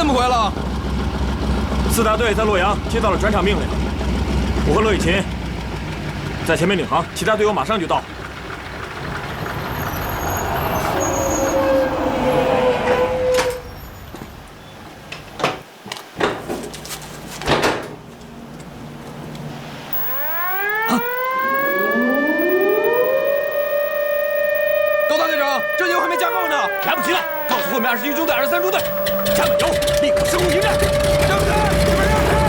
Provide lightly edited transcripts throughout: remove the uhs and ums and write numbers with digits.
怎么回了？4大队在洛阳接到了转场命令，我和骆以勤在前面领航，其他队友马上就到。高大队长，这油还没加够呢，来不及了！告诉后面21中队、23中队，加满油，立刻升空迎战！让开！你们让开！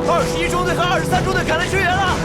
21中队和23中队赶来支援了。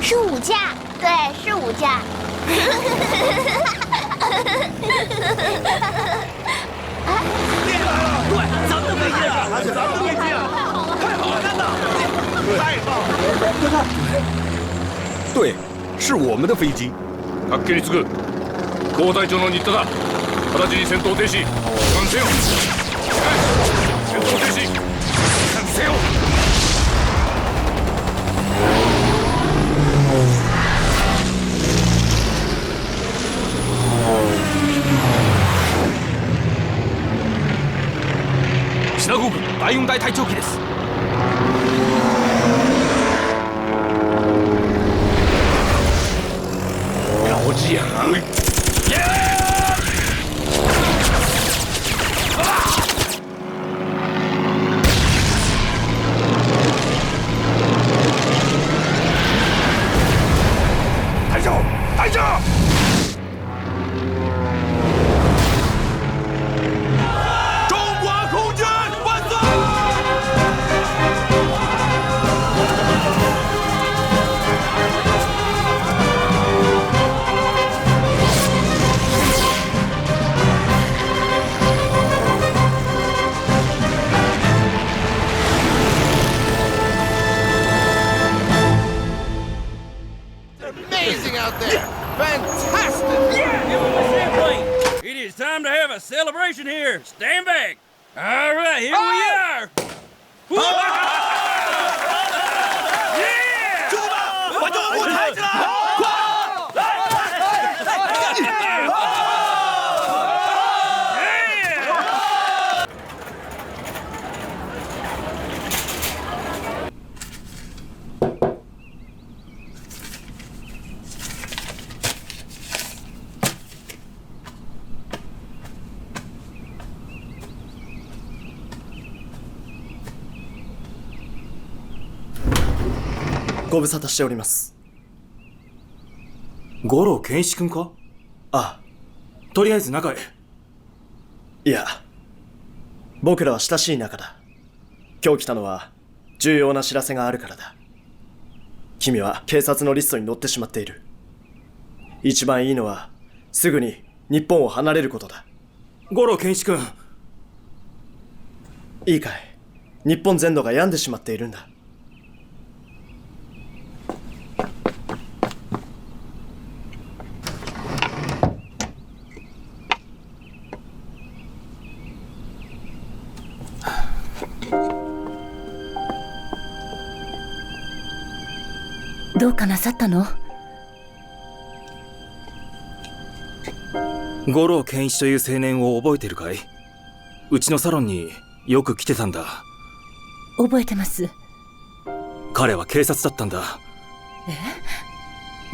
是5架，对，是5架。对，咱们的飞机啊，咱们的飞机啊，太好了，真的，太棒了！对，是我们的飛機。はっきりつく。交代長の新田だ。直ちに戦闘停止。完せよ。戦闘停止。完せよ。シナ号軍第4大隊長機です。老子呀！隊長，隊長！中国空军万岁！Amazing out there! Fantastic! Give them a champagne. It is time to have a celebration here. Stand back. All right, here we are. Yeah! 出发！把这个舞抬起来！ご無沙汰しております。五郎健一君か？あとりあえず中へ。いや、僕らは親しい仲だ。今日来たのは重要な知らせがあるからだ。君は警察のリストに載ってしまっている。一番いいのはすぐに日本を離れることだ。五郎健一君。いいかい、日本全土が病んでしまっているんだ。どうかなさったの？五郎健一という青年を覚えてるかい？うちのサロンによく来てたんだ。覚えてます。彼は警察だったんだ。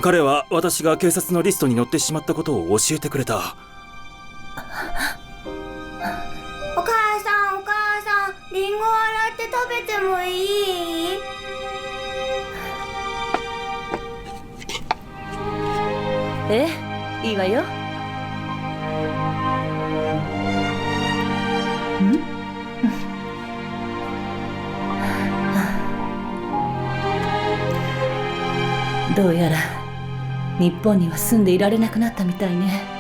彼は私が警察のリストに載ってしまったことを教えてくれた。お母さん、お母さん、リンゴを洗って食べてもいい？ええ、いいわよ。どうやら日本には住んでいられなくなったみたいね。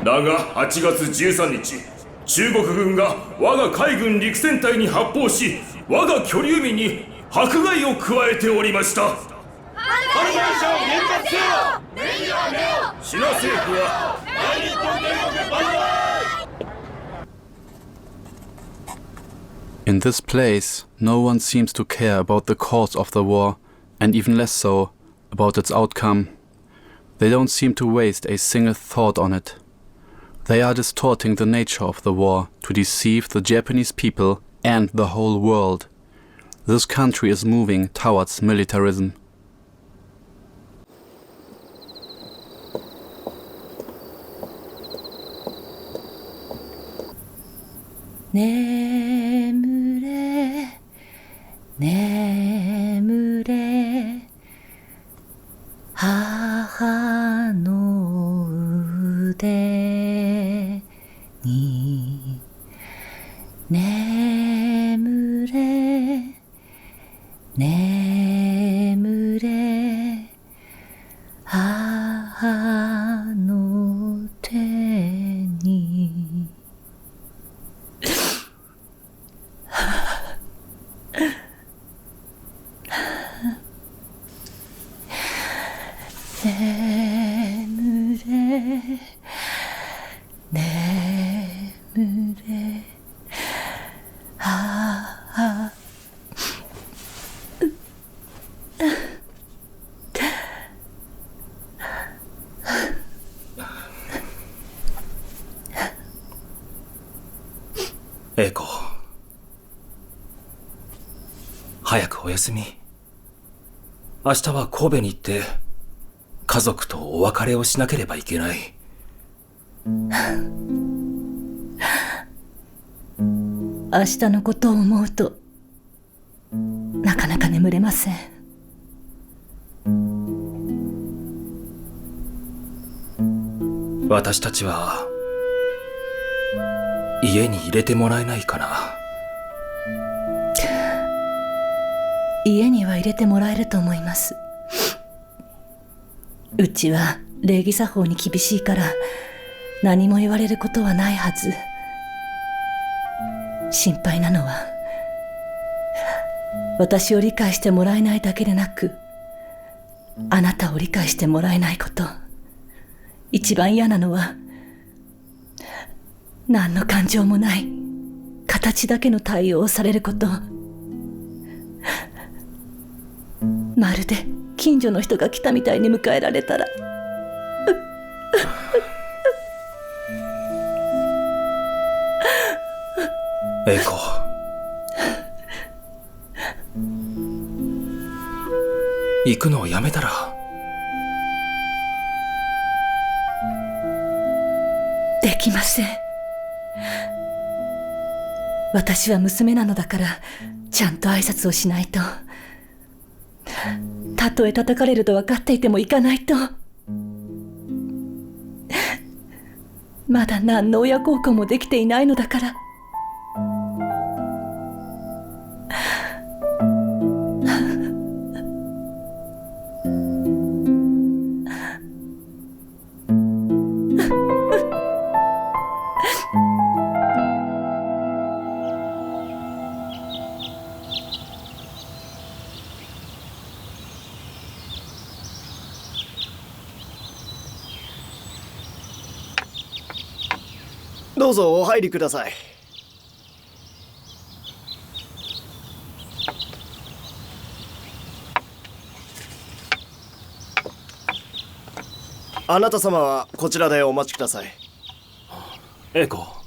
だが8月13日、中国軍が我が海軍陸戦隊に発砲し、我が居留民に迫害を加えておりました。犯罪者を厳罰せよ。シナ政府は大日本帝国万歳。 In this place, no one seems to care about the cause of the war, and even less so about its outcome. They don't seem to waste a single thought on it. They are distorting the nature of the war to deceive the Japanese people and the whole world. This country is moving towards militarism. Nemure, nemure, haha no ude ni. Nemure, nemure, haha no te ni. Nemure, nemure, ha. 英子、早くお休み。明日は神戸に行って家族とお別れをしなければいけない。明日のことを思うとなかなか眠れません。私たちは家に入れてもらえないかな。家には入れてもらえると思います。うちは礼儀作法に厳しいから何も言われることはないはず。心配なのは私を理解してもらえないだけでなく、あなたを理解してもらえないこと。一番嫌なのは何の感情もない形だけの対応をされること。まるで近所の人が来たみたいに迎えられたら英子、行くのをやめたら。できません。私は娘なのだからちゃんと挨拶をしないと。たとえ叩かれると分かっていても行かないと。まだ何の親孝行もできていないのだから。どうぞお入りください。あなた様はこちらでお待ちください。栄子。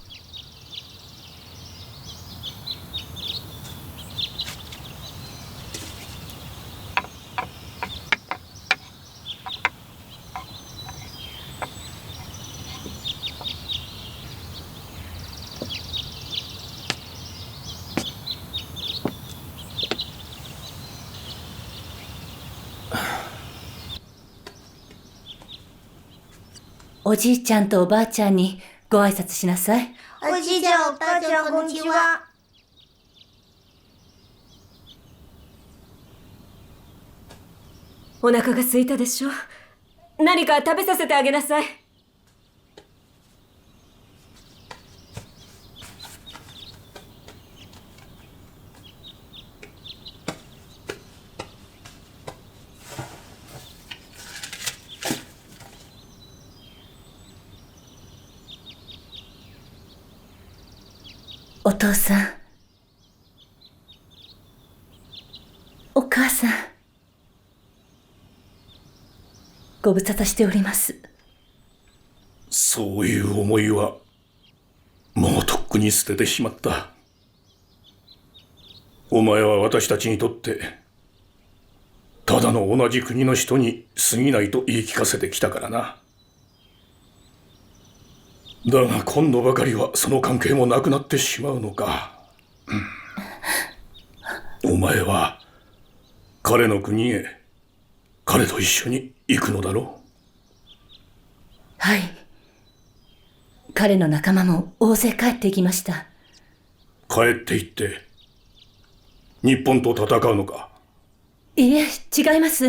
おじいちゃんとおばあちゃんにご挨拶しなさい。おじいちゃん、おばあちゃん、こんにちは。お腹が空いたでしょ。何か食べさせてあげなさい。お父さん、お母さん、ご無沙汰しております。そういう思いはもうとっくに捨ててしまった。お前は私たちにとってただの同じ国の人に過ぎないと言い聞かせてきたからな。だが今度ばかりはその関係もなくなってしまうのか。お前は彼の国へ彼と一緒に行くのだろう。はい。彼の仲間も大勢帰っていきました。帰って行って日本と戦うのか。いいえ、違います。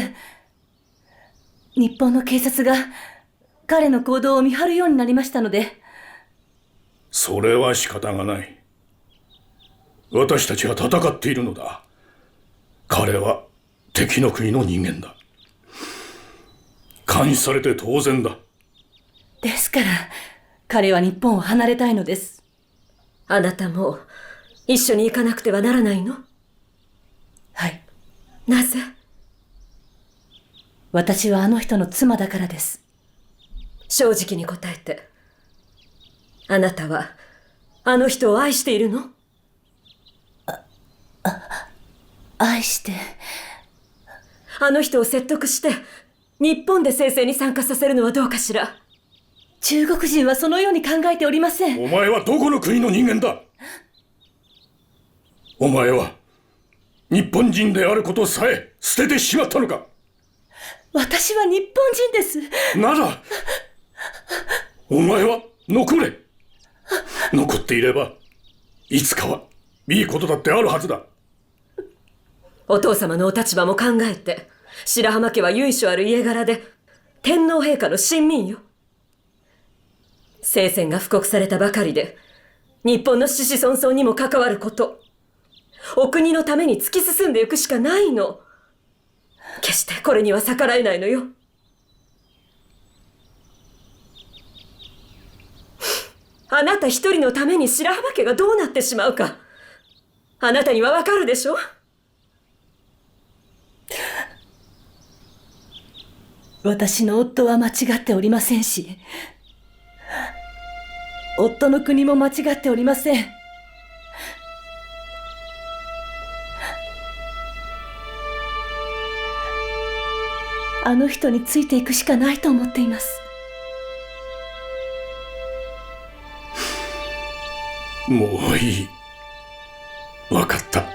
日本の警察が彼の行動を見張るようになりましたので。それは仕方がない。私たちは戦っているのだ。彼は敵の国の人間だ。監視されて当然だ。ですから彼は日本を離れたいのです。あなたも一緒に行かなくてはならないの？はい。なぜ？私はあの人の妻だからです。正直に答えて。あなたはあの人を愛しているの？愛して。あの人を説得して日本で聖戦に参加させるのはどうかしら。中国人はそのように考えておりません。お前はどこの国の人間だ。お前は日本人であることさえ捨ててしまったのか。私は日本人です。ならお前は残れ。残っていればいつかはいいことだってあるはずだ。お父様のお立場も考えて、白浜家は由緒ある家柄で天皇陛下の親民よ。聖戦が布告されたばかりで日本の子々孫々にも関わること、お国のために突き進んでいくしかないの。決してこれには逆らえないのよ。あなた一人のために白浜家がどうなってしまうか、あなたにはわかるでしょ。私の夫は間違っておりませんし、夫の国も間違っておりません。あの人についていくしかないと思っています。もういい。わかった。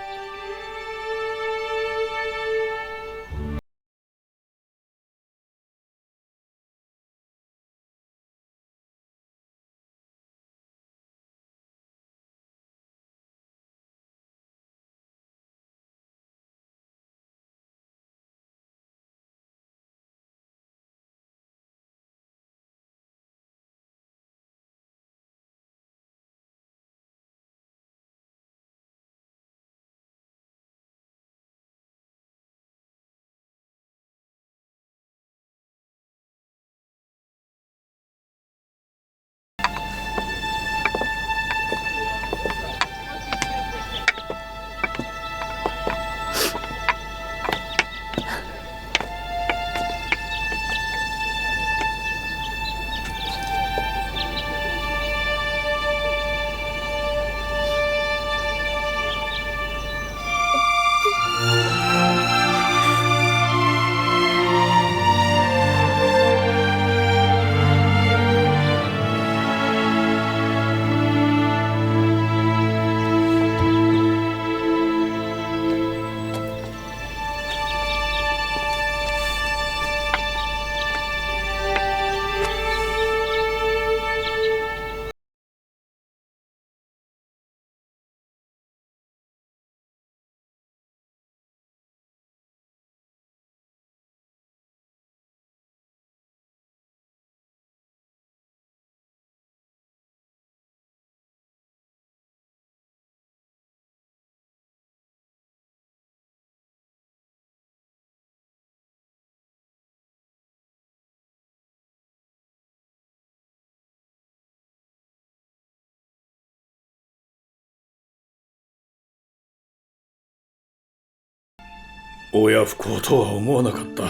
親不孝とは思わなかった。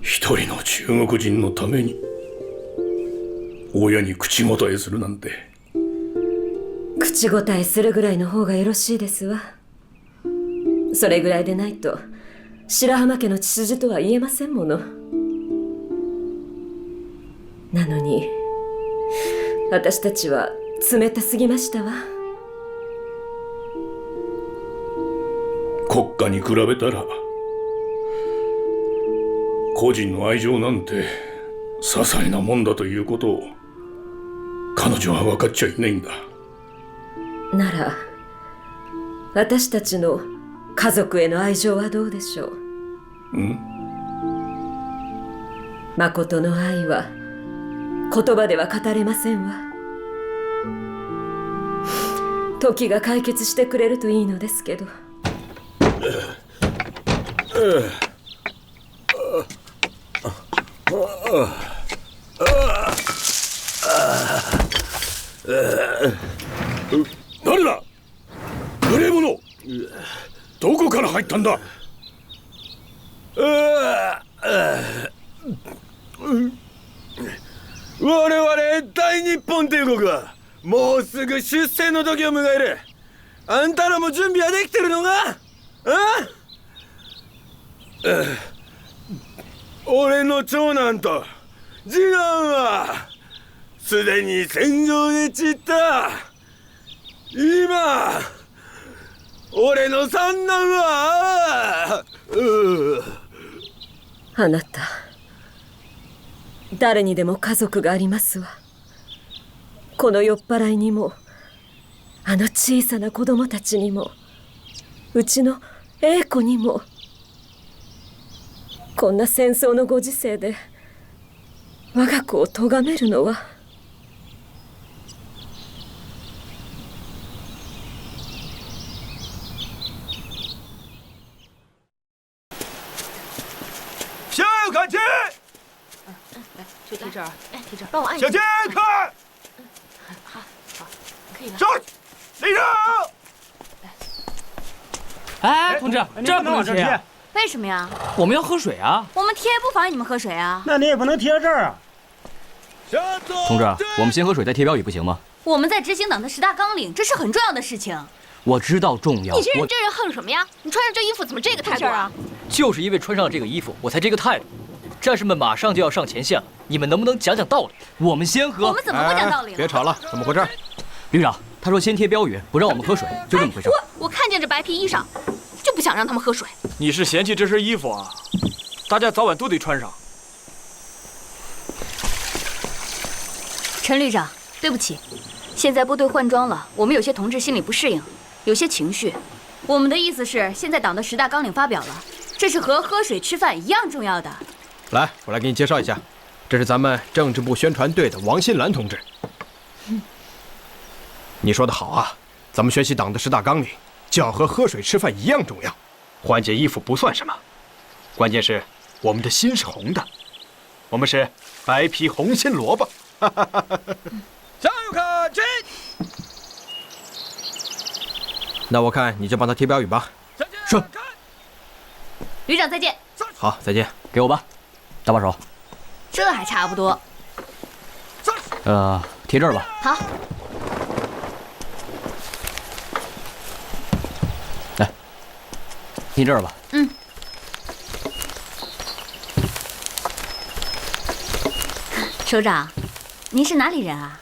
一人の中国人のために親に口答えするなんて。口答えするぐらいの方がよろしいですわ。それぐらいでないと白浜家の血筋とは言えませんもの。なのに私たちは冷たすぎましたわ。国家に比べたら個人の愛情なんて些細なもんだということを彼女は分かっちゃいないんだ。なら私たちの家族への愛情はどうでしょう。誠の愛は言葉では語れませんわ。時が解決してくれるといいのですけど。誰だ？無礼者！どこから入ったんだ？我々大日本帝国はもうすぐ出征の時を迎える。あんたらも準備はできてるのか？俺の長男と次男はすでに戦場へ散った。今俺の三男はあなた誰にでも家族がありますわ。この酔っ払いにもあの小さな子供たちにもうちの英子にも。こんな戦争のご時世で我が子を咎めるのは。小看姐，就贴这儿，贴这儿，帮我按一小下。姐看，好，可以了。走，立正。哎，同志，这不能贴啊！为什么呀？我们要喝水啊！我们贴不妨碍你们喝水啊。那你也不能贴这儿啊！同志，我们先喝水再贴标语不行吗？我们在执行党的10大纲领，这是很重要的事情。我知道重要。你这人横什么呀？你穿上这衣服怎么这个态度啊？就是因为穿上了这个衣服，我才这个态度。战士们马上就要上前线了，你们能不能讲讲道理？我们先喝。我们怎么不讲道理了？别吵了，怎么回事？旅长，他说先贴标语，不让我们喝水，就这么回事。我看见这白皮衣裳，就不想让他们喝水。你是嫌弃这身衣服啊？大家早晚都得穿上。陈旅长，对不起，现在部队换装了，我们有些同志心里不适应，有些情绪。我们的意思是，现在党的10大纲领发表了，这是和喝水吃饭一样重要的。来，我来给你介绍一下，这是咱们政治部宣传队的王新兰同志。你说的好啊，咱们学习党的10大纲领，就要和喝水吃饭一样重要。换件衣服不算什么，关键是我们的心是红的，我们是白皮红心萝卜。小看姐，那我看你就帮他贴标语吧。是。旅长再见。好，再见。给我吧，搭把手。这还差不多。贴这儿吧。好。来，贴这儿吧。嗯。首长，您是哪里人啊？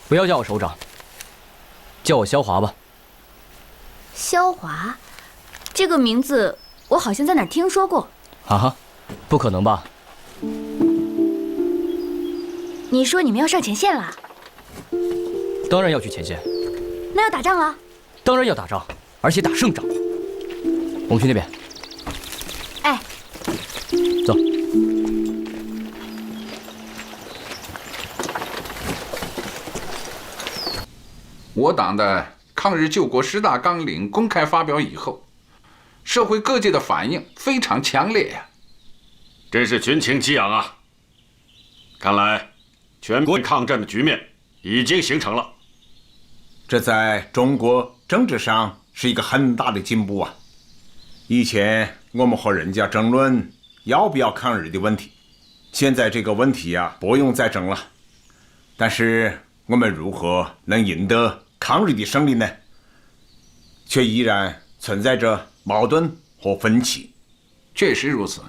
不要叫我首长，叫我肖华吧。肖华，这个名字我好像在哪儿听说过。啊哈，不可能吧？你说你们要上前线啦？当然要去前线。那要打仗了？当然要打仗，而且打胜仗。我们去那边。哎，走。我党的抗日救国10大纲领公开发表以后，社会各界的反应非常强烈呀，真是群情激昂啊！看来全国抗战的局面已经形成了，这在中国政治上是一个很大的进步啊！以前我们和人家争论要不要抗日的问题，现在这个问题呀，不用再争了。但是我们如何能赢得抗日的胜利呢？却依然存在着矛盾和分歧。确实如此。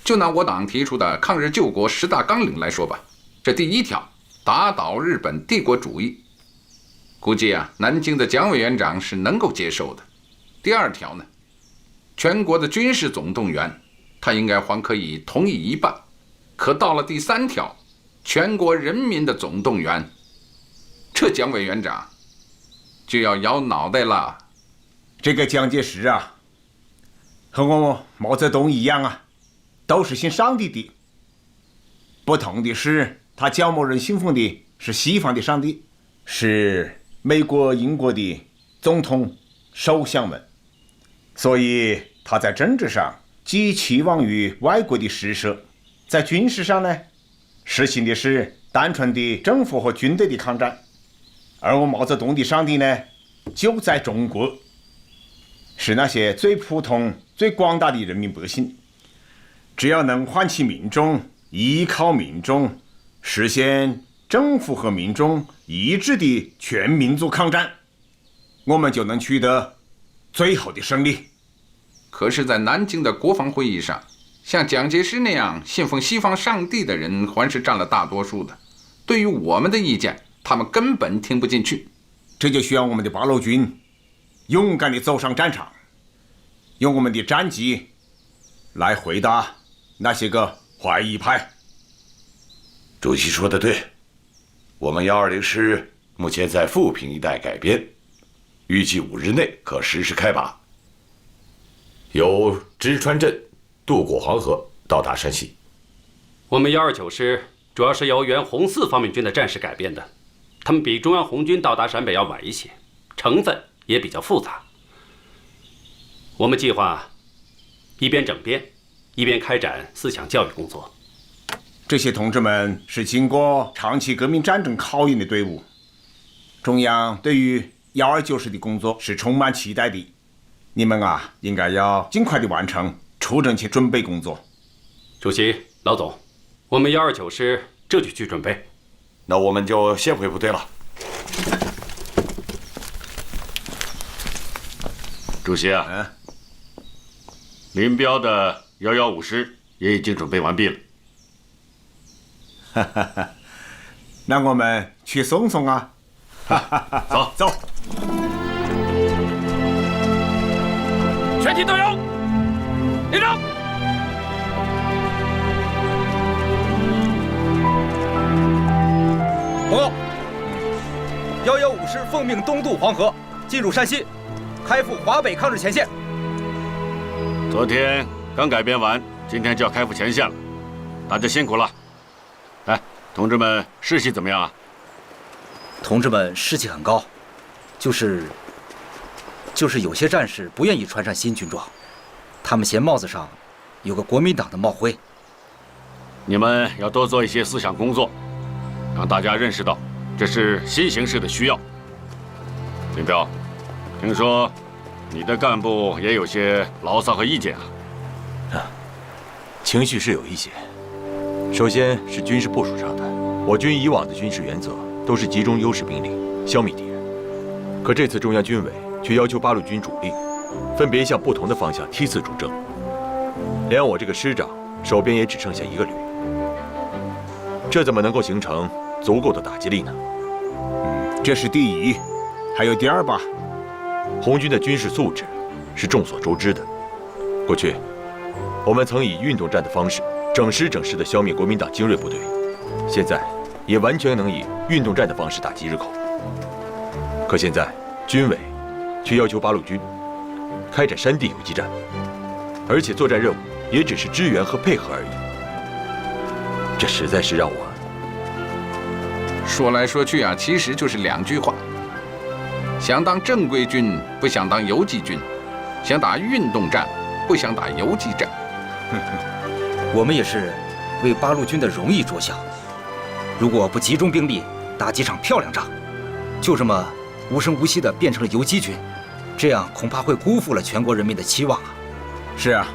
就拿我党提出的抗日救国10大纲领来说吧，这第1条，打倒日本帝国主义，估计南京的蒋委员长是能够接受的。第2条呢，全国的军事总动员，他应该还可以同意一半。可到了第3条，全国人民的总动员，这蒋委员长就要摇脑袋了。这个蒋介石啊，和我毛泽东一样啊，都是信上帝的。不同的是，他较某人信奉的是西方的上帝，是美国、英国的总统、首相们，所以他在政治上寄期望于外国的施舍，在军事上呢，实行的是单纯的政府和军队的抗战。而我毛泽东的上帝呢，就在中国，是那些最普通、最广大的人民百姓。只要能唤起民众，依靠民众，实现政府和民众一致的全民族抗战，我们就能取得最后的胜利。可是，在南京的国防会议上，像蒋介石那样信奉西方上帝的人还是占了大多数的。对于我们的意见，他们根本听不进去。这就需要我们的八路军勇敢地走上战场，用我们的战绩来回答那些个怀疑派。主席说的对，我们120师目前在富平一带改编，预计5日内可实施开拔，由直川镇渡过黄河到达山西。我们129师主要是由原红四方面军的战士改编的，他们比中央红军到达陕北要晚一些，成分也比较复杂。我们计划一边整编，一边开展思想教育工作。这些同志们是经过长期革命战争考验的队伍，中央对于129师的工作是充满期待的。你们啊，应该要尽快的完成出征前准备工作。主席、老总，我们129师这就去准备。那我们就先回部队了。主席啊，林彪的115师也已经准备完毕了。哈哈哈，那我们去送送啊！走走。全体都有，立正。报告，115师奉命东渡黄河，进入山西，开赴华北抗日前线。昨天刚改编完，今天就要开赴前线了，大家辛苦了。哎，同志们士气怎么样啊？同志们士气很高，就是有些战士不愿意穿上新军装，他们嫌帽子上有个国民党的帽徽。你们要多做一些思想工作，让大家认识到这是新形势的需要。林彪，听说你的干部也有些牢骚和意见啊？情绪是有一些。首先是军事部署上的，我军以往的军事原则都是集中优势兵力，消灭敌人。可这次中央军委却要求八路军主力分别向不同的方向梯次出征，连我这个师长手边也只剩下1个旅，这怎么能够形成足够的打击力呢？这是第一，还有第二吧。红军的军事素质是众所周知的，过去我们曾以运动战的方式整师地消灭国民党精锐部队，现在也完全能以运动战的方式打击日寇。可现在军委却要求八路军开展山地游击战，而且作战任务也只是支援和配合而已，这实在是让我……说来说去啊，其实就是2句话：想当正规军，不想当游击军；想打运动战，不想打游击战。我们也是为八路军的荣誉着想，如果不集中兵力打几场漂亮仗，就这么无声无息地变成了游击军，这样恐怕会辜负了全国人民的期望啊！是啊，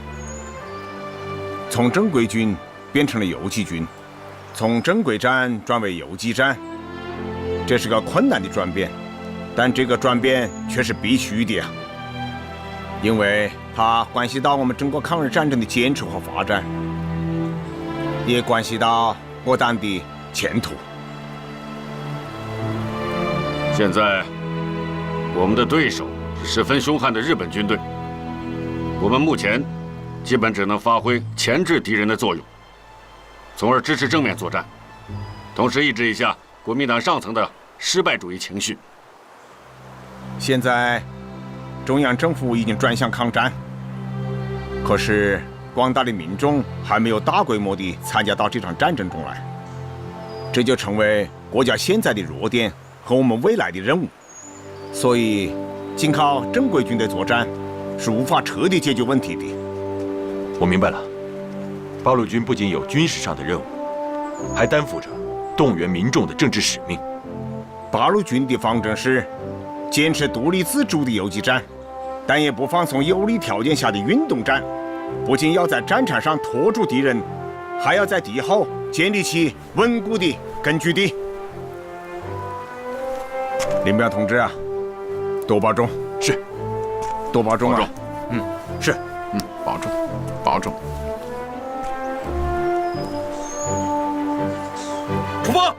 从正规军变成了游击军，从正规战转为游击战，这是个困难的转变，但这个转变却是必须的呀，因为它关系到我们整个抗日战争的坚持和发展，也关系到我党的前途。现在，我们的对手是十分凶悍的日本军队，我们目前基本只能发挥钳制敌人的作用，从而支持正面作战，同时抑制一下国民党上层的失败主义情绪。现在，中央政府已经转向抗战，可是广大的民众还没有大规模地参加到这场战争中来，这就成为国家现在的弱点和我们未来的任务。所以，仅靠正规军的作战是无法彻底解决问题的。我明白了，八路军不仅有军事上的任务，还担负着动员民众的政治使命。八路军的方针是坚持独立自主的游击战，但也不放松有利条件下的运动战。不仅要在战场上拖住敌人，还要在敌后建立起稳固的根据地。林彪同志啊，多保重。是，多保重啊。是，保重，保重。出发！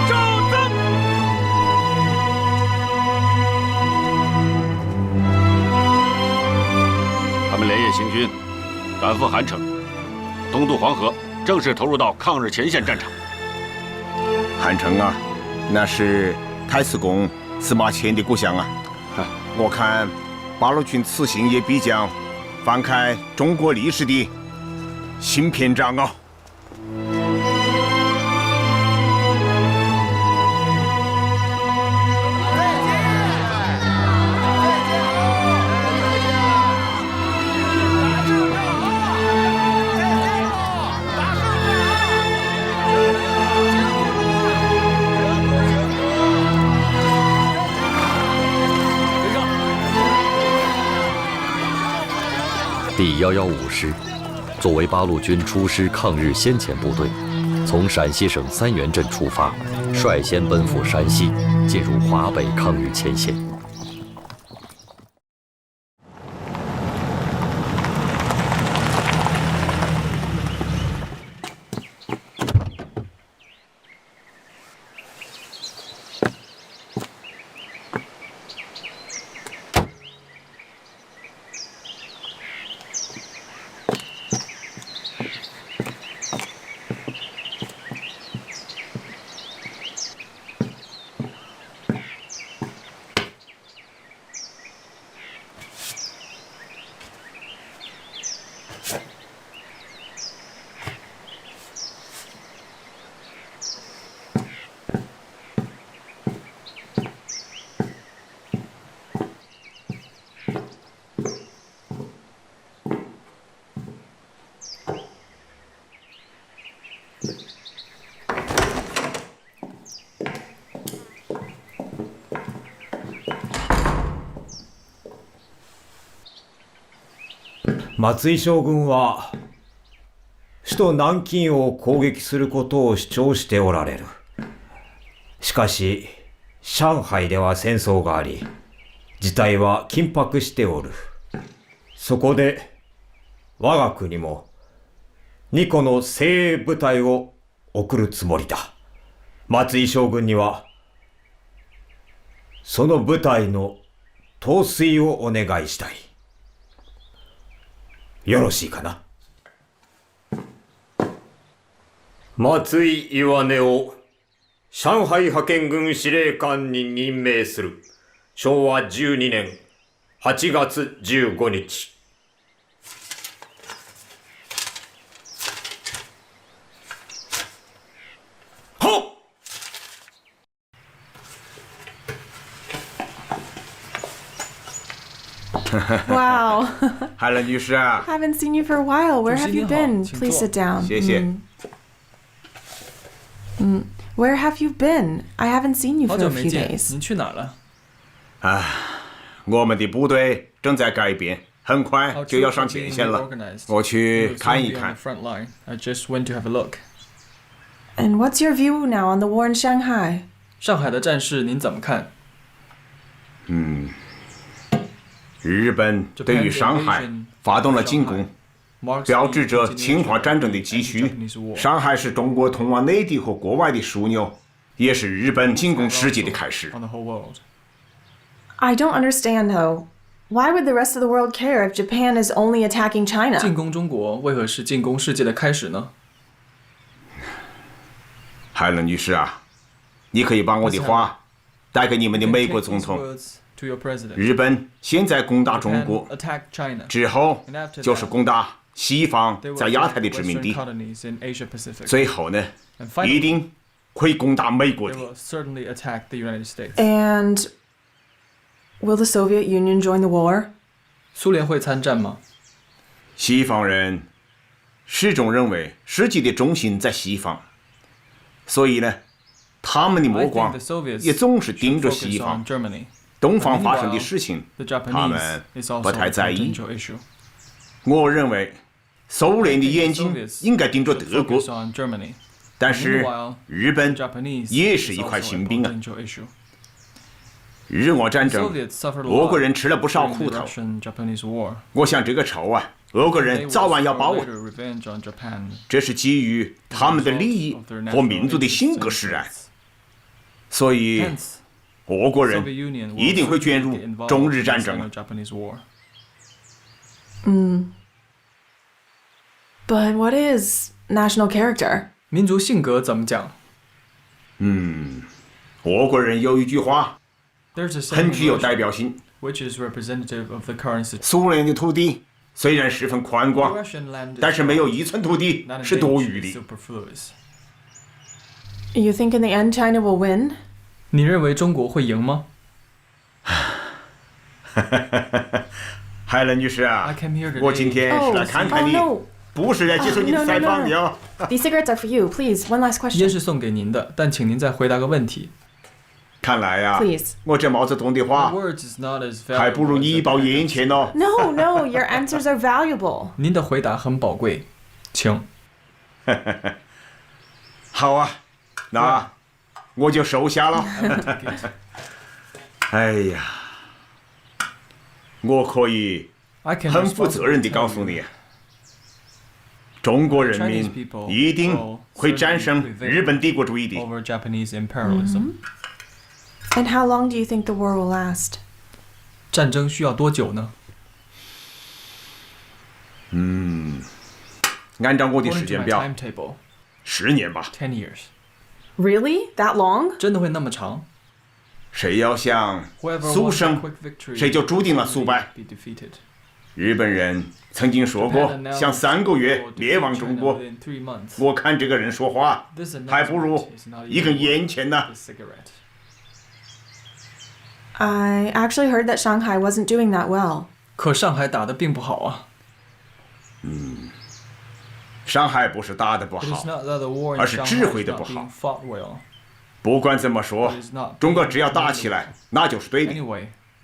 赵增。他们连夜行军，赶赴韩城，东渡黄河，正式投入到抗日前线战场。韩城啊，那是太史公司马迁的故乡啊。我看八路军此行也必将翻开中国历史的新篇章啊。第115师作为八路军出师抗日先遣部队，从陕西省三原镇出发，率先奔赴山西，进入华北抗日前线。松井将軍は首都南京を攻撃することを主張しておられる。しかし上海では戦争があり、事態は緊迫しておる。そこで我が国も2個の精鋭部隊を送るつもりだ。松井将軍にはその部隊の統帥をお願いしたい。よろしいかな。松井岩根を上海派遣軍司令官に任命する。昭和12年8月15日。Wow. Helen 女士啊 Haven't seen you for a while. Where have you been? Please sit down. 谢谢。Where have you been? I haven't seen you 好 for a 久没 few 见， days. 您去哪儿了？我们的部队正在改变，很快就要上前线了。我去看一看。I just went to have a look. And what's your view now on the war in Shanghai? 上海的战事您怎么看？日本对于上海发动了进攻，标志着侵华战争的继续。上海是中国通往内地和国外的枢纽，也是日本进攻世界的开始。I don't understand though. Why would the rest of the world care if Japan is only attacking China? 进攻中国为何是进攻世界的开始呢？海伦女士啊，你可以把我的话带给你们的美国总统。日本现在攻打中国，之后就是攻打西方在亚太的殖民地，最后呢，一定会攻打美国的。And will the Soviet Union join the war? 苏联会参战吗？西方人始终认为世界的中心在西方，所以呢，他们的目光也总是盯着西方。东方发生的事情，他们不太在意。我认为苏联的眼睛应该盯着德国，但是日本也是一块心病啊。日俄战争，俄国人吃了不少苦头。我想这个仇啊，俄国人早晚要报啊。这是基于他们的利益和民族的性格使然，所以俄国人一定会卷入中日战争。But what is national character? 民族性格怎么讲？俄国人有一句话很具有代表性。苏联的土地虽然十分宽广，但是没有一寸土地是多余的。You think in the end China will win? 你认为中国会赢吗？海伦女士啊，我今天是来看看你，不是来接受你的采访的哦。These cigarettes are for you, please. One last question. 烟是送给您的，但请您再回答个问题。看来呀，我这毛泽东的话还不如你一包烟钱哦。No, no, your answers are valuable. 您的回答很宝贵，请。好啊，那我就收下了。哎呀，我可以很负责任地告诉你，中国人民一定会战胜日本帝国主义的。And how long do you think the war will last? 战争需要多久呢？按照我的时间表，10年吧。10 years. Really? That long? 真的会那么长？谁要想速胜，谁就注定了速败。日本人曾经说过，想3个月灭亡中国。我看这个人说话，还不如一根烟钱呢。I actually heard that Shanghai wasn't doing that well. 可上海打得并不好啊。上海不是打得不好，而是指挥得不好。不管怎么说，中国只要打起来，那就是对的。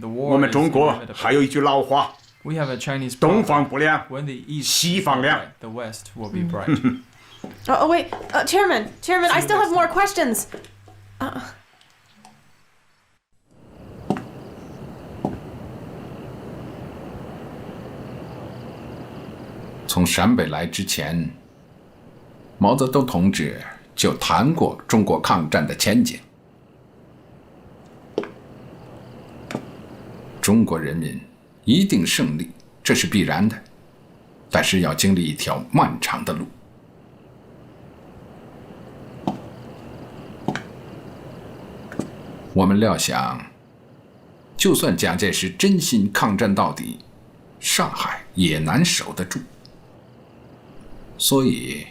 我们中国还有一句老话：东方不亮，西方亮。Oh, wait, Chairman, I still have more questions. 从陕北来之前，毛泽东同志就谈过中国抗战的前景。中国人民一定胜利，这是必然的，但是要经历一条漫长的路。我们料想，就算蒋介石真心抗战到底，上海也难守得住。所以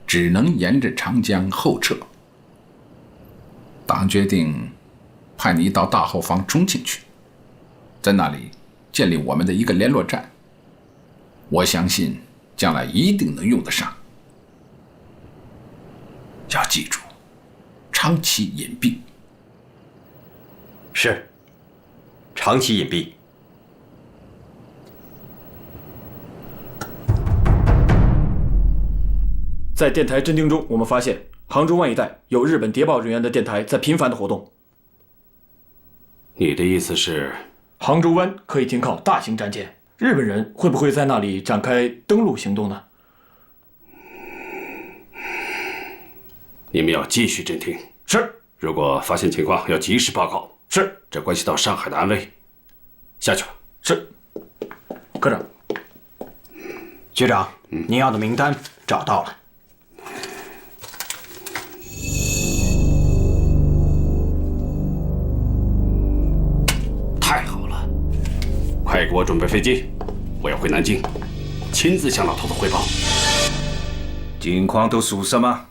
只能沿着长江后撤。党决定派你到大后方重庆去，在那里建立我们的一个联络站，我相信将来一定能用得上。要记住，长期隐蔽。是，长期隐蔽。在电台侦听中，我们发现杭州湾一带有日本谍报人员的电台在频繁的活动。你的意思是，杭州湾可以停靠大型战舰，日本人会不会在那里展开登陆行动呢？你们要继续侦听。是。如果发现情况，要及时报告。是。这关系到上海的安危。下去了。是。科长。局长，您要的名单找到了。太好了，快给我准备飞机，我要回南京，亲自向老头子汇报。情况都属实吗？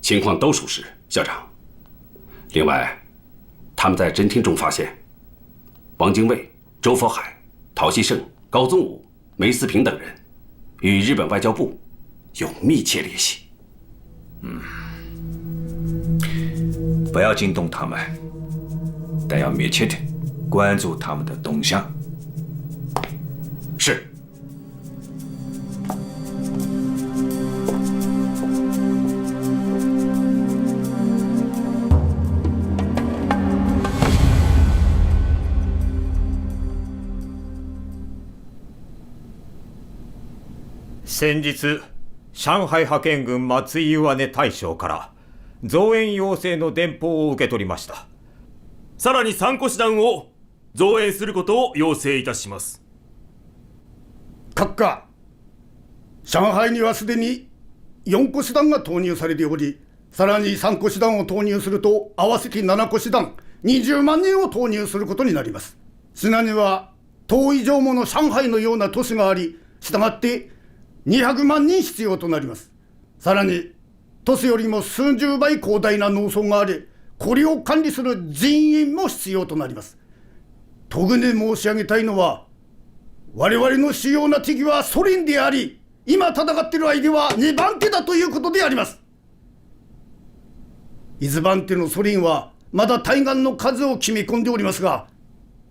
情况都属实，校长。另外，他们在侦听中发现，王精卫、周佛海、陶希圣、高宗武、梅思平等人与日本外交部有密切联系。不要惊动他们，但要密切的关注他们的动向。是。先日上海派遣軍松井上根大将から増援要請の電報を受け取りました。さらに3個師団を増援することを要請いたします。閣下、上海にはすでに4個師団が投入されており、さらに3個師団を投入すると合わせて7個師団20万人を投入することになります。品には10以上もの上海のような都市があり、したがって200万人必要となります。さらに都市よりも数十倍広大な農村があり、これを管理する人員も必要となります。特に申し上げたいのは、我々の主要な敵はソ連であり、今戦っている相手は2番手だということであります。1番手のソ連はまだ対岸の数を決め込んでおりますが、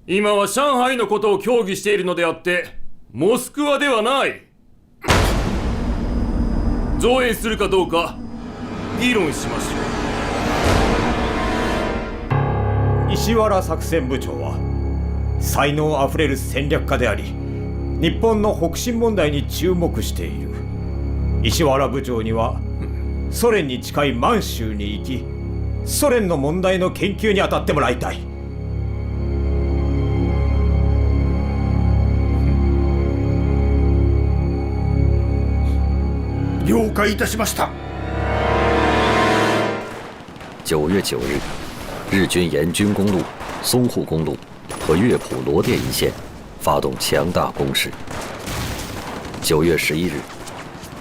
今は上海のことを協議しているのであって、モスクワではない。増援するかどうか議論しましょう。石原作戦部長は才能あふれる戦略家であり、日本の北進問題に注目している。石原部長にはソ連に近い満州に行き、ソ連の問題の研究に当たってもらいたい。了解いたしました。9月9日，日军沿军公路、淞沪公路和乐浦罗店一线发动强大攻势。9月11日，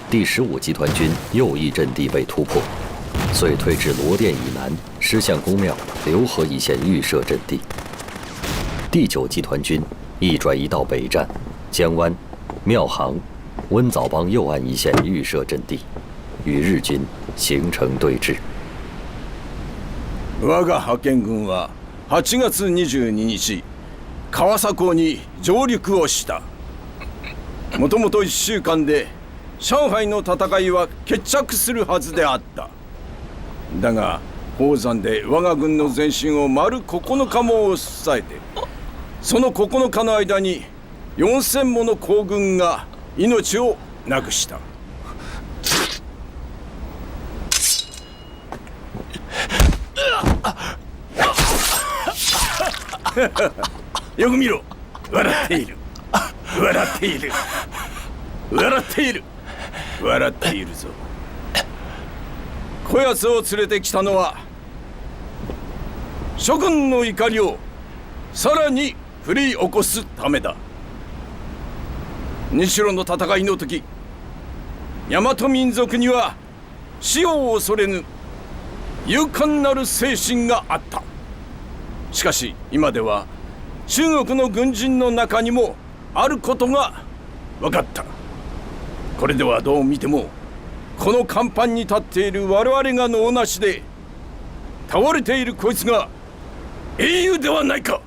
第15集团军右翼阵地被突破，遂退至罗店以南狮象公庙、浏河一线预设阵地。第9集团军亦转移到北站、江湾、庙行、温枣帮右岸一线预设阵地，与日军形成对峙。我が派遣軍は8月22日川佐港に上陸をした。もともと1週間で上海の戦いは決着するはずであった。だが宝山で我が軍の前進を丸9日も抑えて、その9日の間に4000もの皇軍が命をなくした。よく見ろ、笑っている、笑っている、笑っている、笑っているぞ。こやつを連れてきたのは諸君の怒りをさらに振り起こすためだ。日露の戦いの時、大和民族には死を恐れぬ勇敢なる精神があった。しかし今では中国の軍人の中にもあることが分かった。これではどう見てもこの甲板に立っている我々が能なしで、倒れているこいつが英雄ではないか。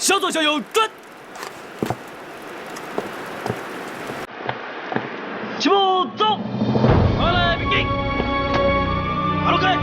向左向右转。起步走，好来，begin，马路开。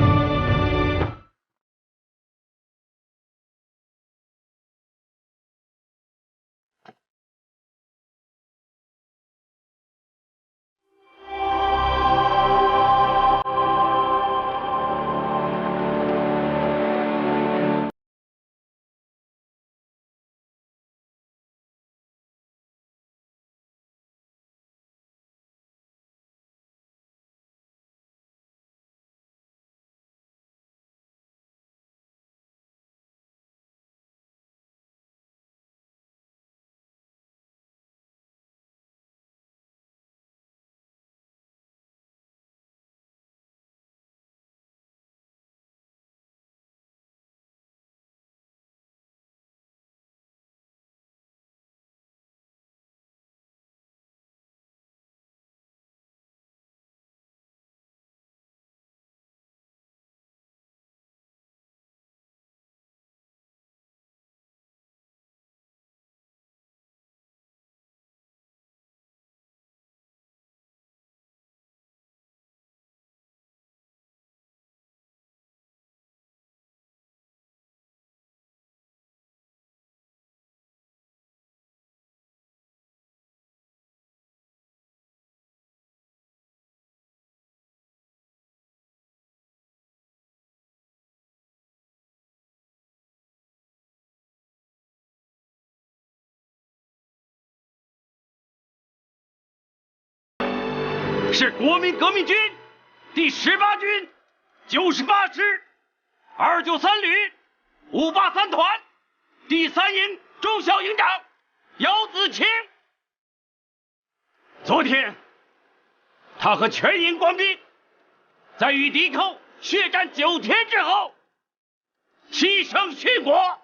是国民革命军第18军98师293旅583团第3营中校营长姚子清。昨天，他和全营官兵在与敌寇血战9天之后，牺牲殉国，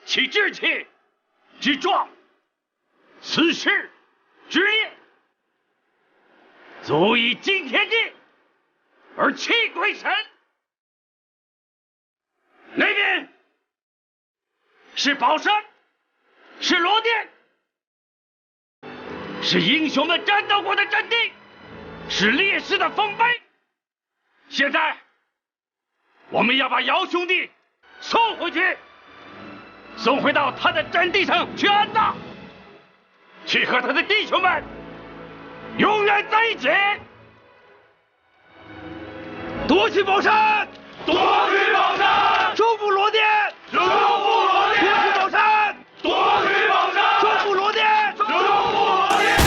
其志气之壮，此事之烈，足以惊天地而泣鬼神。那边是宝山，是罗店，是英雄们战斗过的阵地，是烈士的丰碑。现在，我们要把姚兄弟送回去，送回到他的阵地上去安葬，去和他的弟兄们永远在一起。夺取宝山，夺取宝山，收复罗店，收复罗店，夺取宝山，夺取宝山，收复罗店，收复罗店。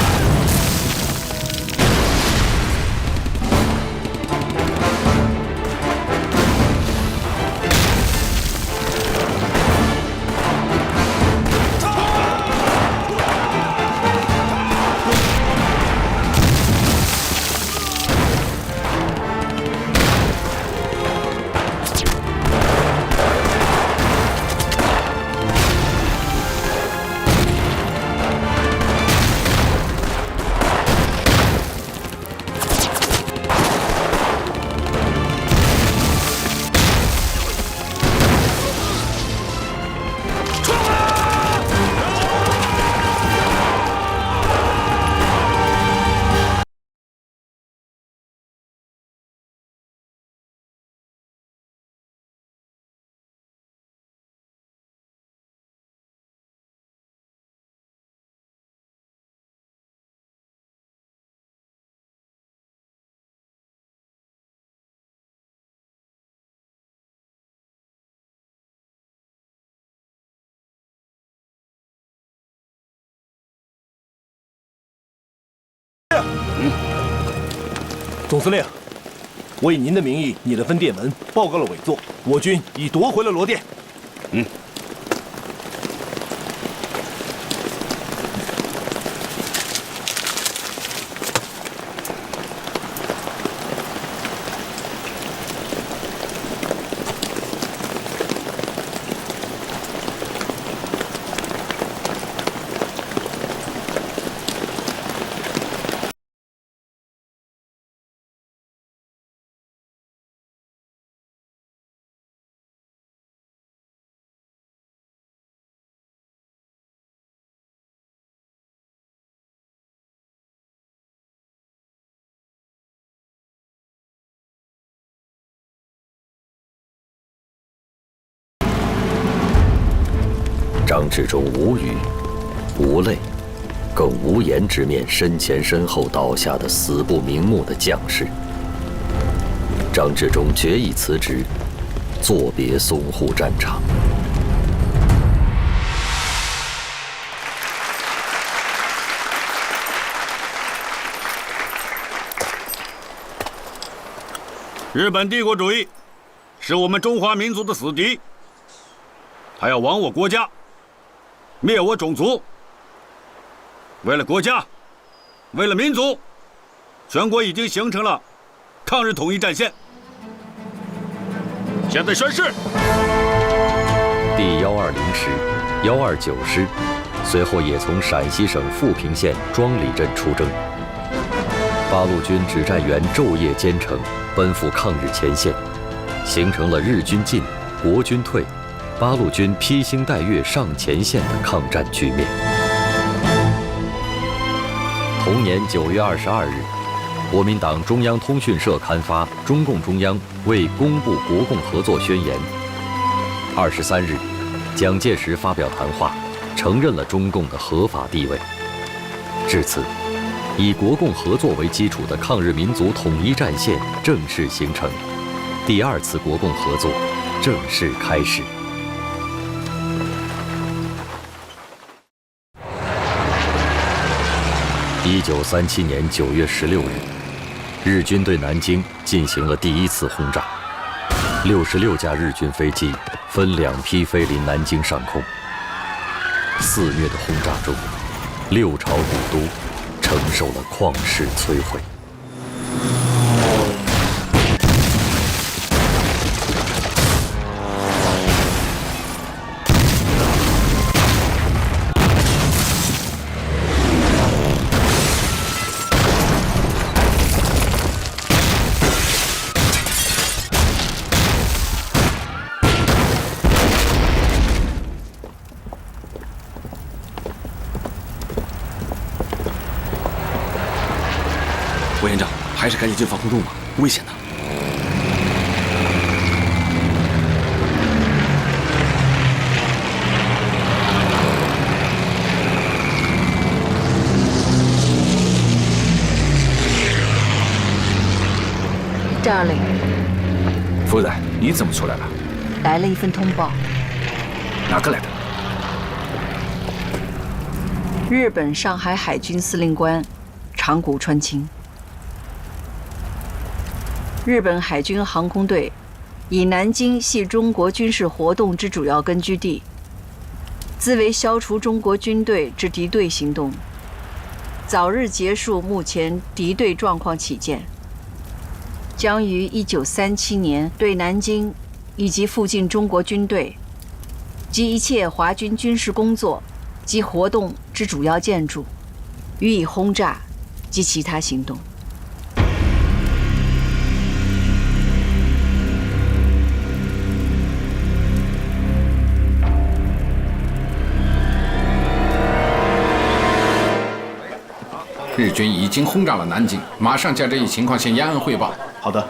总司令，我以您的名义拟了份电文，报告了委座，我军已夺回了罗店。张治中无语、无泪，更无言直面身前身后倒下的死不瞑目的将士。张治中决意辞职，作别淞沪战场。日本帝国主义是我们中华民族的死敌，他要亡我国家，灭我种族。为了国家，为了民族，全国已经形成了抗日统一战线。现在宣誓。第120师、129师，随后也从陕西省富平县庄里镇出征。八路军指战员昼夜兼程，奔赴抗日前线，形成了日军进、国军退，八路军披星戴月上前线的抗战局面。同年9月22日，国民党中央通讯社刊发中共中央为公布国共合作宣言。23日，蒋介石发表谈话，承认了中共的合法地位。至此，以国共合作为基础的抗日民族统一战线正式形成，第2次国共合作正式开始。1937年9月16日，日军对南京进行了第1次轰炸，66架日军飞机分2批飞临南京上空。肆虐的轰炸中，6朝古都承受了旷世摧毁。委员长，还是赶紧进防空洞吧，危险的。Darling， 夫人，你怎么出来了？来了一份通报。哪个来的？日本上海海军司令官长谷川清。日本海军航空队以南京系中国军事活动之主要根据地，自为消除中国军队之敌对行动，早日结束目前敌对状况起见，将于1937年对南京以及附近中国军队及一切华军军事工作及活动之主要建筑予以轰炸及其他行动。日军已经轰炸了南京，马上将这一情况向延安汇报。好的。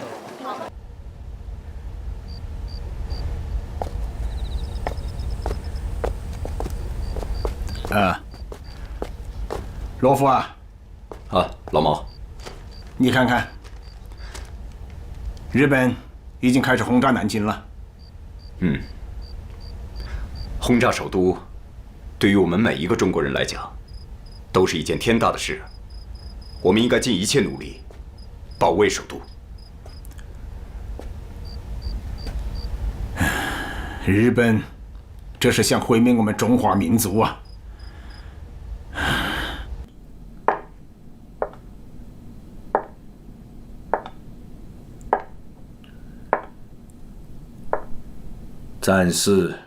罗夫啊，老毛，你看看，日本已经开始轰炸南京了。轰炸首都，对于我们每一个中国人来讲，都是一件天大的事。我们应该尽一切努力，保卫首都。日本，这是想毁灭我们中华民族啊！战事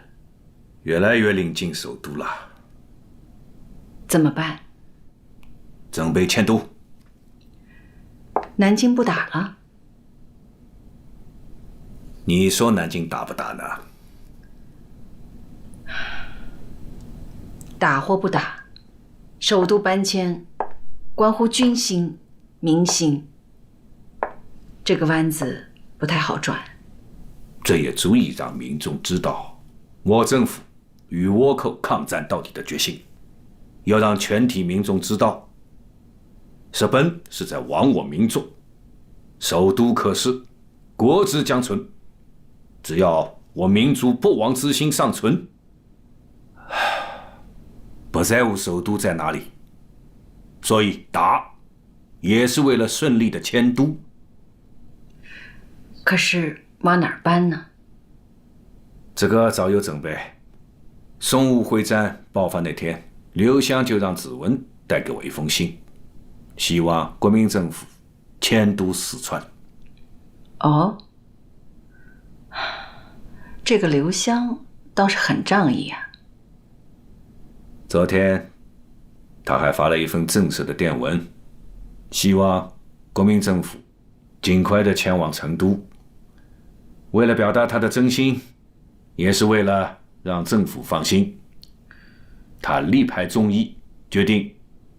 越来越临近首都了，怎么办？准备迁都。南京不打了？你说南京打不打呢？打或不打，首都搬迁关乎军心、民心，这个弯子不太好转。这也足以让民众知道，我政府与倭寇抗战到底的决心，要让全体民众知道，日本是在亡我民众，首都可失，国之将存。只要我民族不亡之心尚存，不在乎首都在哪里，所以打也是为了顺利的迁都。可是往哪儿搬呢？这个早有准备。淞沪会战爆发那天，刘湘就让子文带给我一封信，希望国民政府迁都四川。哦，这个刘湘倒是很仗义啊。昨天他还发了一份正式的电文，希望国民政府尽快的前往成都。为了表达他的真心，也是为了让政府放心，他力排众议，决定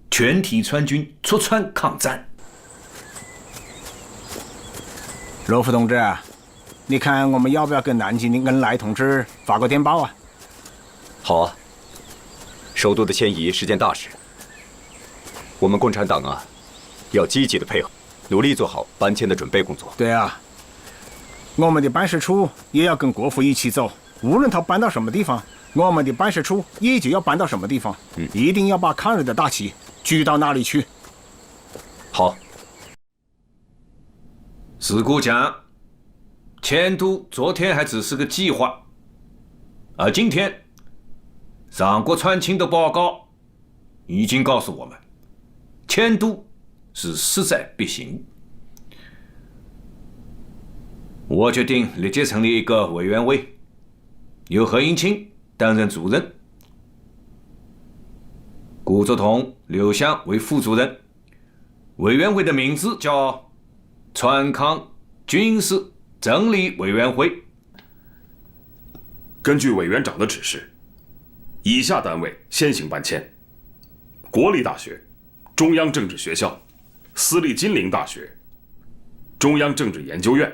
全体川军出川抗战。罗福同志，你看我们要不要跟南京的恩来同志发个电报啊？好啊，首都的迁移是件大事，我们共产党啊，要积极的配合，努力做好搬迁的准备工作。对啊，我们的办事处也要跟国府一起走，无论他搬到什么地方，我们的办事处也就要搬到什么地方，一定要把抗日的大旗举到那里去。好。史顾讲，迁都昨天还只是个计划，而今天上国川青的报告已经告诉我们，迁都是势在必行。我决定立即成立一个委员会，由何应钦担任主任，顾作同、刘湘为副主任。委员会的名字叫川康军事整理委员会。根据委员长的指示，以下单位先行搬迁：国立大学、中央政治学校、私立金陵大学、中央政治研究院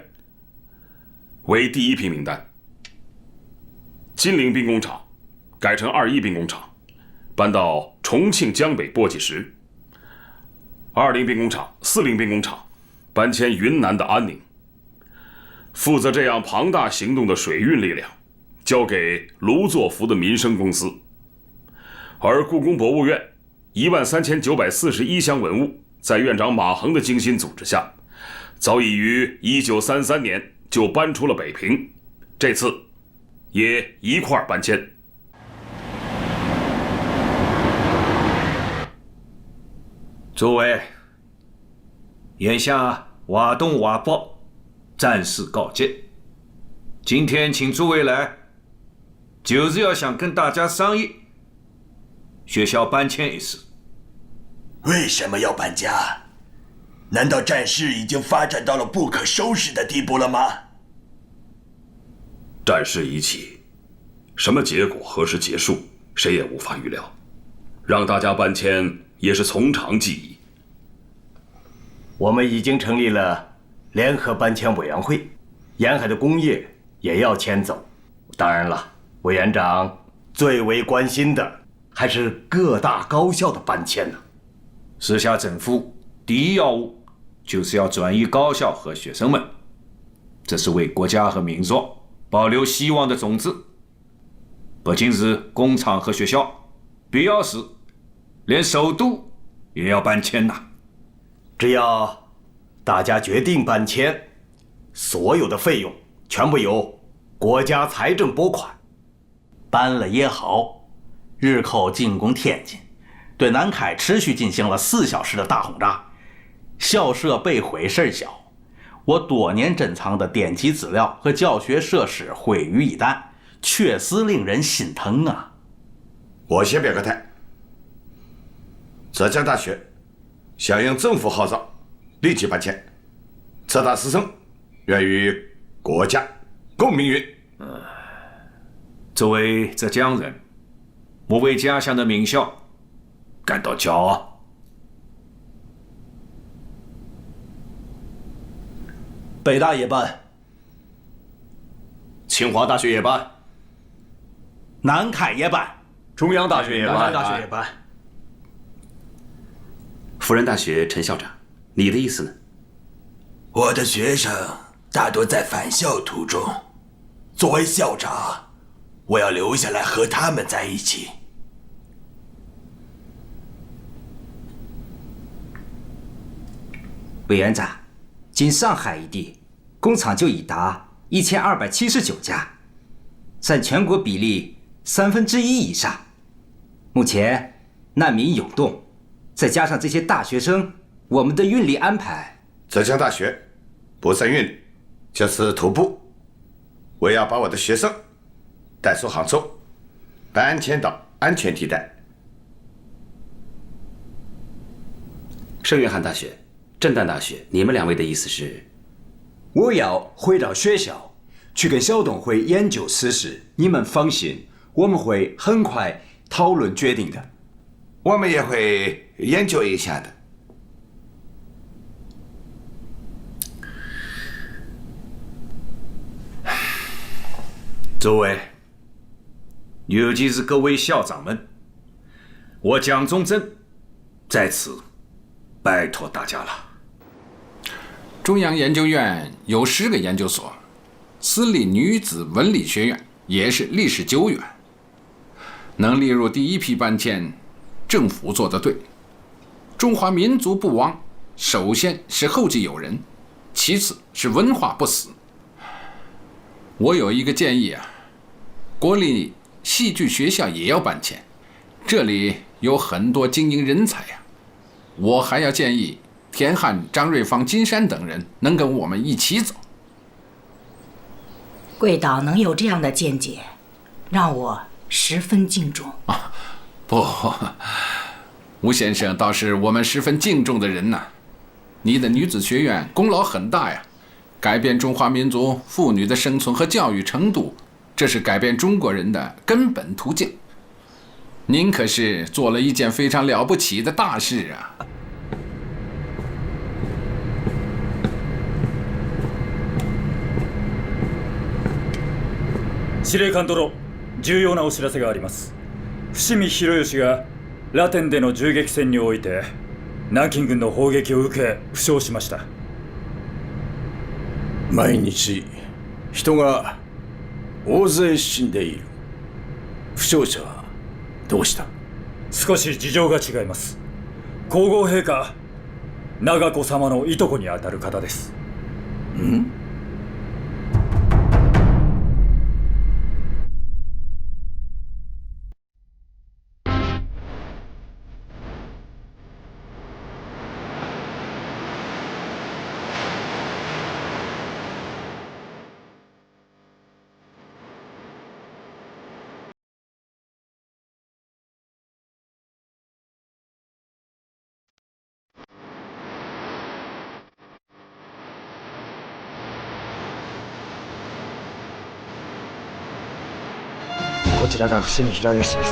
为第一批名单。金陵兵工厂改成21兵工厂，搬到重庆江北簸箕石。20兵工厂、40兵工厂搬迁云南的安宁。负责这样庞大行动的水运力量交给卢作孚的民生公司，而故宫博物院13941箱文物，在院长马衡的精心组织下，早已于1933年就搬出了北平，这次也一块儿搬迁。诸位，眼下瓦东瓦北战事告捷，今天请诸位来，就是要想跟大家商议学校搬迁一事。为什么要搬家？难道战事已经发展到了不可收拾的地步了吗？战事已起，什么结果何时结束，谁也无法预料。让大家搬迁也是从长计议。我们已经成立了联合搬迁委员会，沿海的工业也要迁走。当然了，委员长最为关心的还是各大高校的搬迁呢。时下政府第一要务就是要转移高校和学生们，这是为国家和民族保留希望的种子。不仅是工厂和学校，必要时连首都也要搬迁呐。只要大家决定搬迁，所有的费用全部由国家财政拨款。搬了也好，日寇进攻天津，对南开持续进行了4小时的大轰炸，校舍被毁事儿小，我多年珍藏的典籍资料和教学设施毁于一旦，确实令人心疼啊。我先表个态，浙江大学响应政府号召，立即搬迁。浙大师生愿与国家共命运。作为浙江人，我为家乡的名校感到骄傲。北大也搬，清华大学也搬，南凯也办，中央大学也办，南大学也办。辅仁大学陈校长，你的意思呢？我的学生大多在返校途中，作为校长，我要留下来和他们在一起。委员长，仅上海一地，工厂就已达1279家，占全国比例1/3以上。目前难民涌动，再加上这些大学生，我们的运力安排，浙江大学不算运力，就是徒步。我要把我的学生带出杭州，搬迁到安全地带。圣约翰大学、震旦大学，你们2位的意思是？我要回到学校，去跟校董会研究此事。你们放心，我们会很快讨论决定的。我们也会研究一下的。诸位，尤其是各位校长们，我蒋中正在此拜托大家了。中央研究院有10个研究所，私立女子文理学院也是历史久远，能列入第一批搬迁，政府做得对。中华民族不亡，首先是后继有人，其次是文化不死。我有一个建议啊，国立戏剧学校也要搬迁，这里有很多精英人才啊。我还要建议田汉、张瑞芳、金山等人能跟我们一起走。贵党能有这样的见解，让我十分敬重。不，吴先生倒是我们十分敬重的人呐。你的女子学院功劳很大呀，改变中华民族妇女的生存和教育程度，这是改变中国人的根本途径。您可是做了一件非常了不起的大事啊！司令官殿、重要なお知らせがあります。伏見博義がラテンでの銃撃戦において南京軍の砲撃を受け負傷しました。毎日人が大勢死んでいる。負傷者はどうした？少し事情が違います。皇后陛下長子様のいとこにあたる方です。ん？こちらが伏見博義です。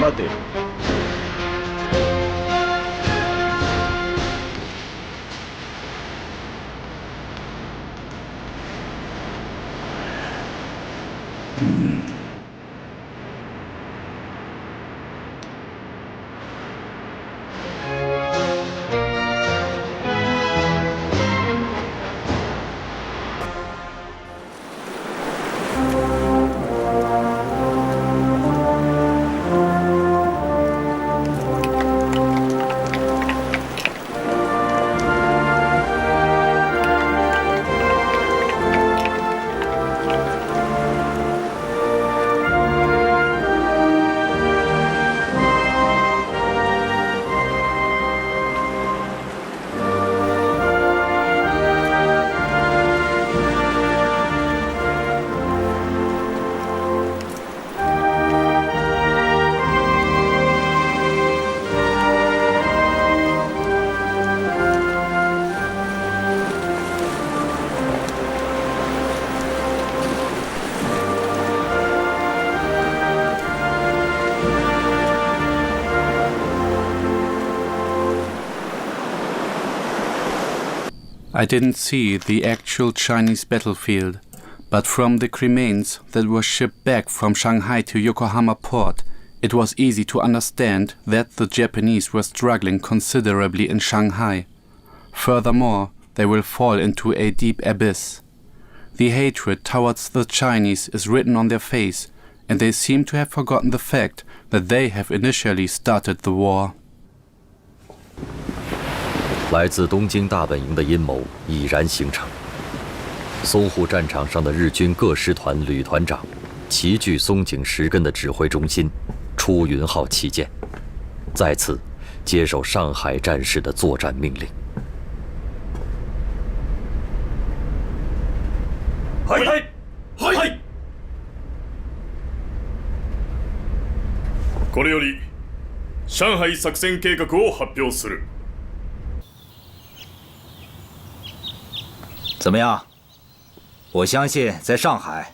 待て。I didn't see the actual Chinese battlefield, But from the cremains that were shipped back from Shanghai to Yokohama port, it was easy to understand that the Japanese were struggling considerably in Shanghai. Furthermore, they will fall into a deep abyss. The hatred towards the Chinese is written on their face, and they seem to have forgotten the fact that they have initially started the war. 来自东京大本营的阴谋已然形成。淞沪战场上的日军各师团旅团长齐聚松井石根的指挥中心，出云号旗舰，再次接受上海战事的作战命令。はいはい。これより上海作戦計画を発表する。怎么样？我相信在上海，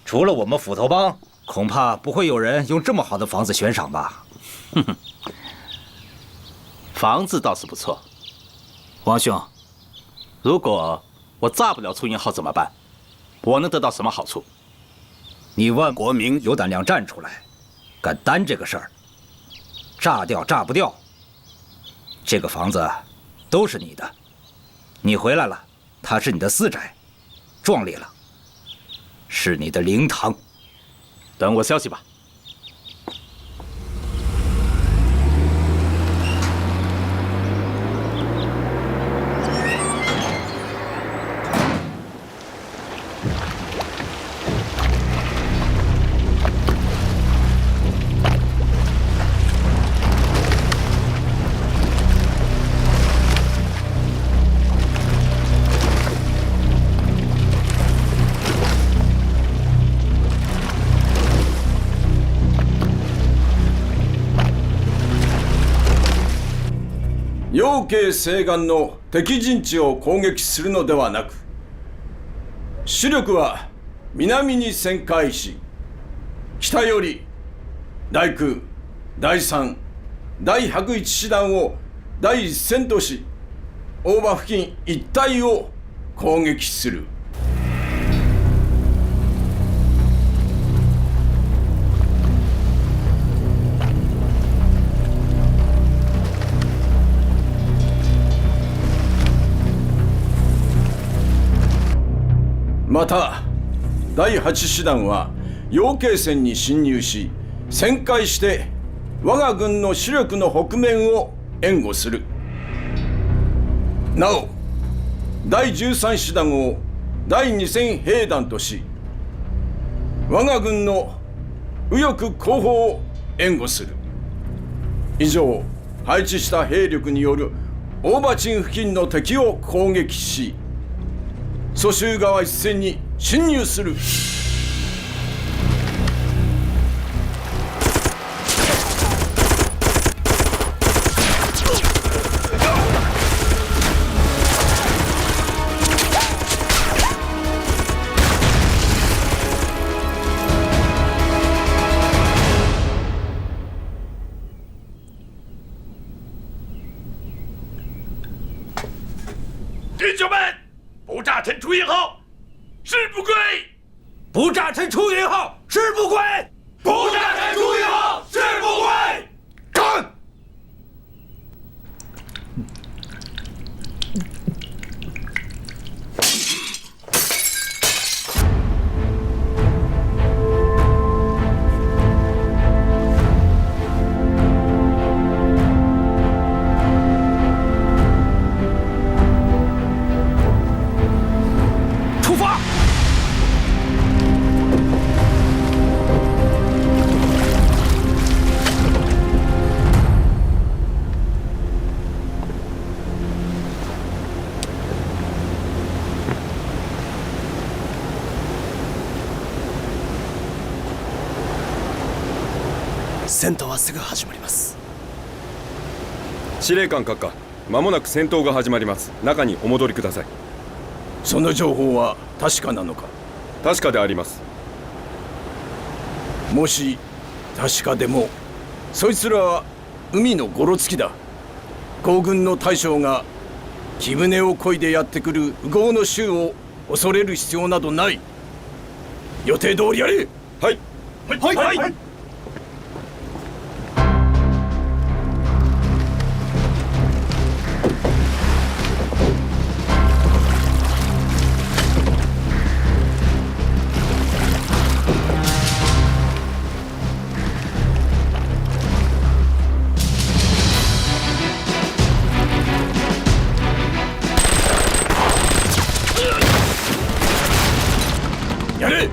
除了我们斧头帮，恐怕不会有人用这么好的房子悬赏吧？哼哼，房子倒是不错。王兄，如果我炸不了出云号怎么办？我能得到什么好处？你万国民有胆量站出来，敢担这个事儿，炸掉炸不掉，这个房子都是你的。你回来了，它是你的私宅，壮丽了，是你的灵堂。等我消息吧。養鶏西岸の敵陣地を攻撃するのではなく、主力は南に旋回し、北より第9、第3、第101師団を第一戦とし、大場付近一帯を攻撃する。また第8師団は養鶏線に侵入し、旋回して我が軍の主力の北面を援護する。なお第13師団を第2戦兵団とし、我が軍の右翼後方を援護する。以上、配置した兵力による大場鎮付近の敵を攻撃し、蘇州川一線に侵入する。弟兄们，不炸沉出云号，誓不归！不炸沉出云号，誓不归！不炸沉出云号，誓不归！干！戦闘はすぐ始まります。司令官閣下、間もなく戦闘が始まります。中にお戻りください。その情報は確かなのか？確かであります。もし確かでも、そいつらは海のゴロつきだ。皇軍の大将が木舟を漕いでやってくる右豪の衆を恐れる必要などない。予定通りやれ。はい。はい。やれ。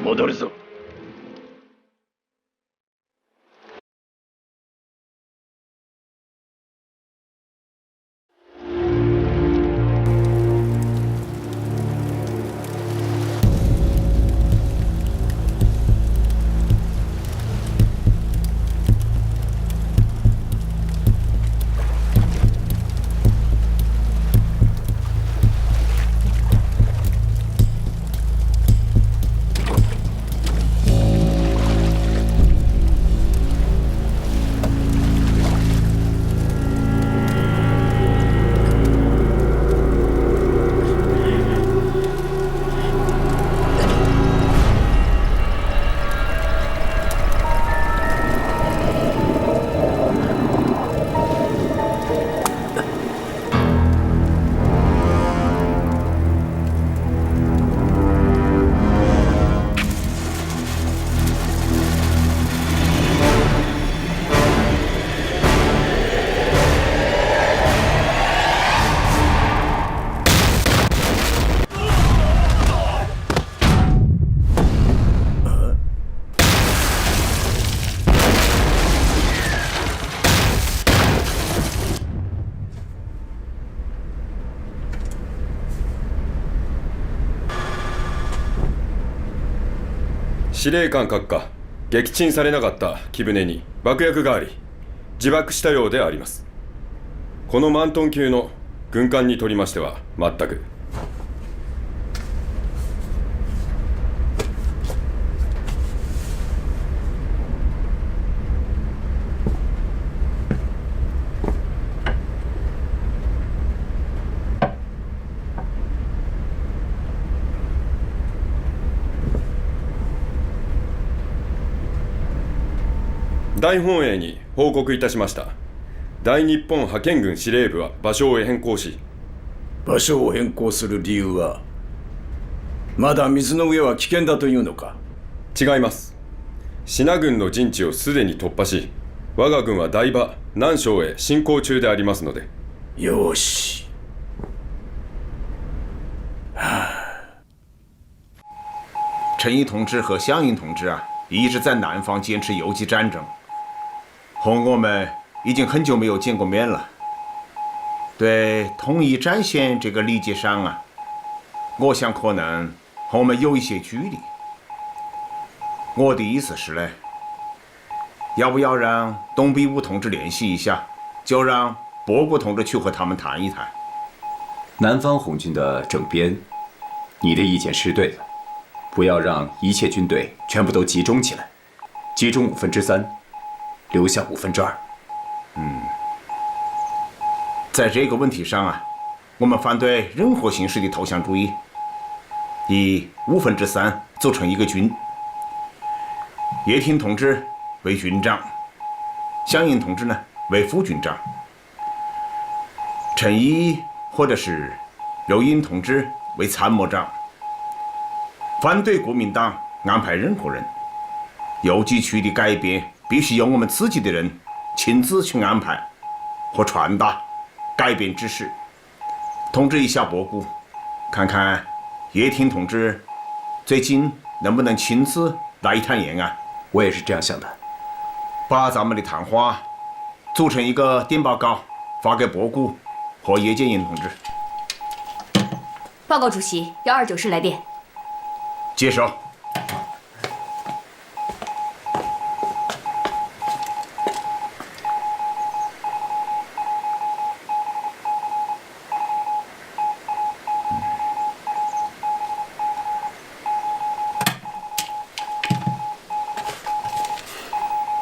戻るぞ。司令官閣下、撃沈されなかった機船に爆薬があり、自爆したようであります。この満トン級の軍艦にとりましては全く。大本営に報告いたしました。大日本派遣軍司令部は場所を変更し。場所を変更する理由は、まだ水の上は危険だというのか。違います。支那軍の陣地をすでに突破し、我が軍は台場、南昌へ進行中でありますので。よし。陈毅同志和湘云同志啊，一直在南方坚持游击战争，和我们已经很久没有见过面了。对统一战线这个理解上啊，我想可能和我们有一些距离。我的意思是嘞，要不要让董必武同志联系一下，就让伯伯同志去和他们谈一谈。南方红军的整编，你的意见是对的，不要让一切军队全部都集中起来，集中3%，留下2%。在这个问题上啊，我们反对任何形式的投降主义，以3%组成一个军。叶挺同志为军长，湘云同志呢为副军长。陈毅或者是刘英同志为参谋长，反对国民党安排任何人。游击区的改变必须由我们自己的人亲自去安排和传达改变指示。通知一下博古，看看叶挺同志最近能不能亲自来一趟延安。我也是这样想的。把咱们的谈话组成一个电报稿，发给博古和叶剑英同志。报告主席，129室来电。接收。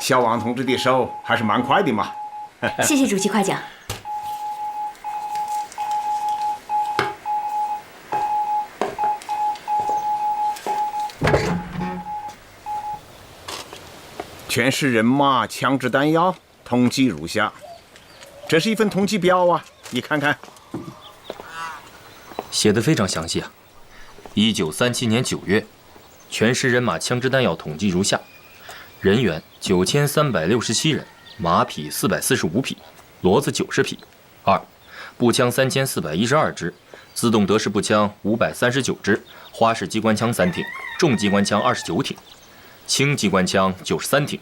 小王同志的手还是蛮快的嘛。谢谢主席夸奖。全市人马枪支弹药统计如下。这是一份统计表啊，你看看。写得非常详细啊。1937年9月，全市人马枪支弹药统计如下：人员9367人，马匹445匹，骡子90匹。2. 步枪3412支，自动德式步枪539支，花式机关枪3挺，重机关枪29挺，轻机关枪93挺，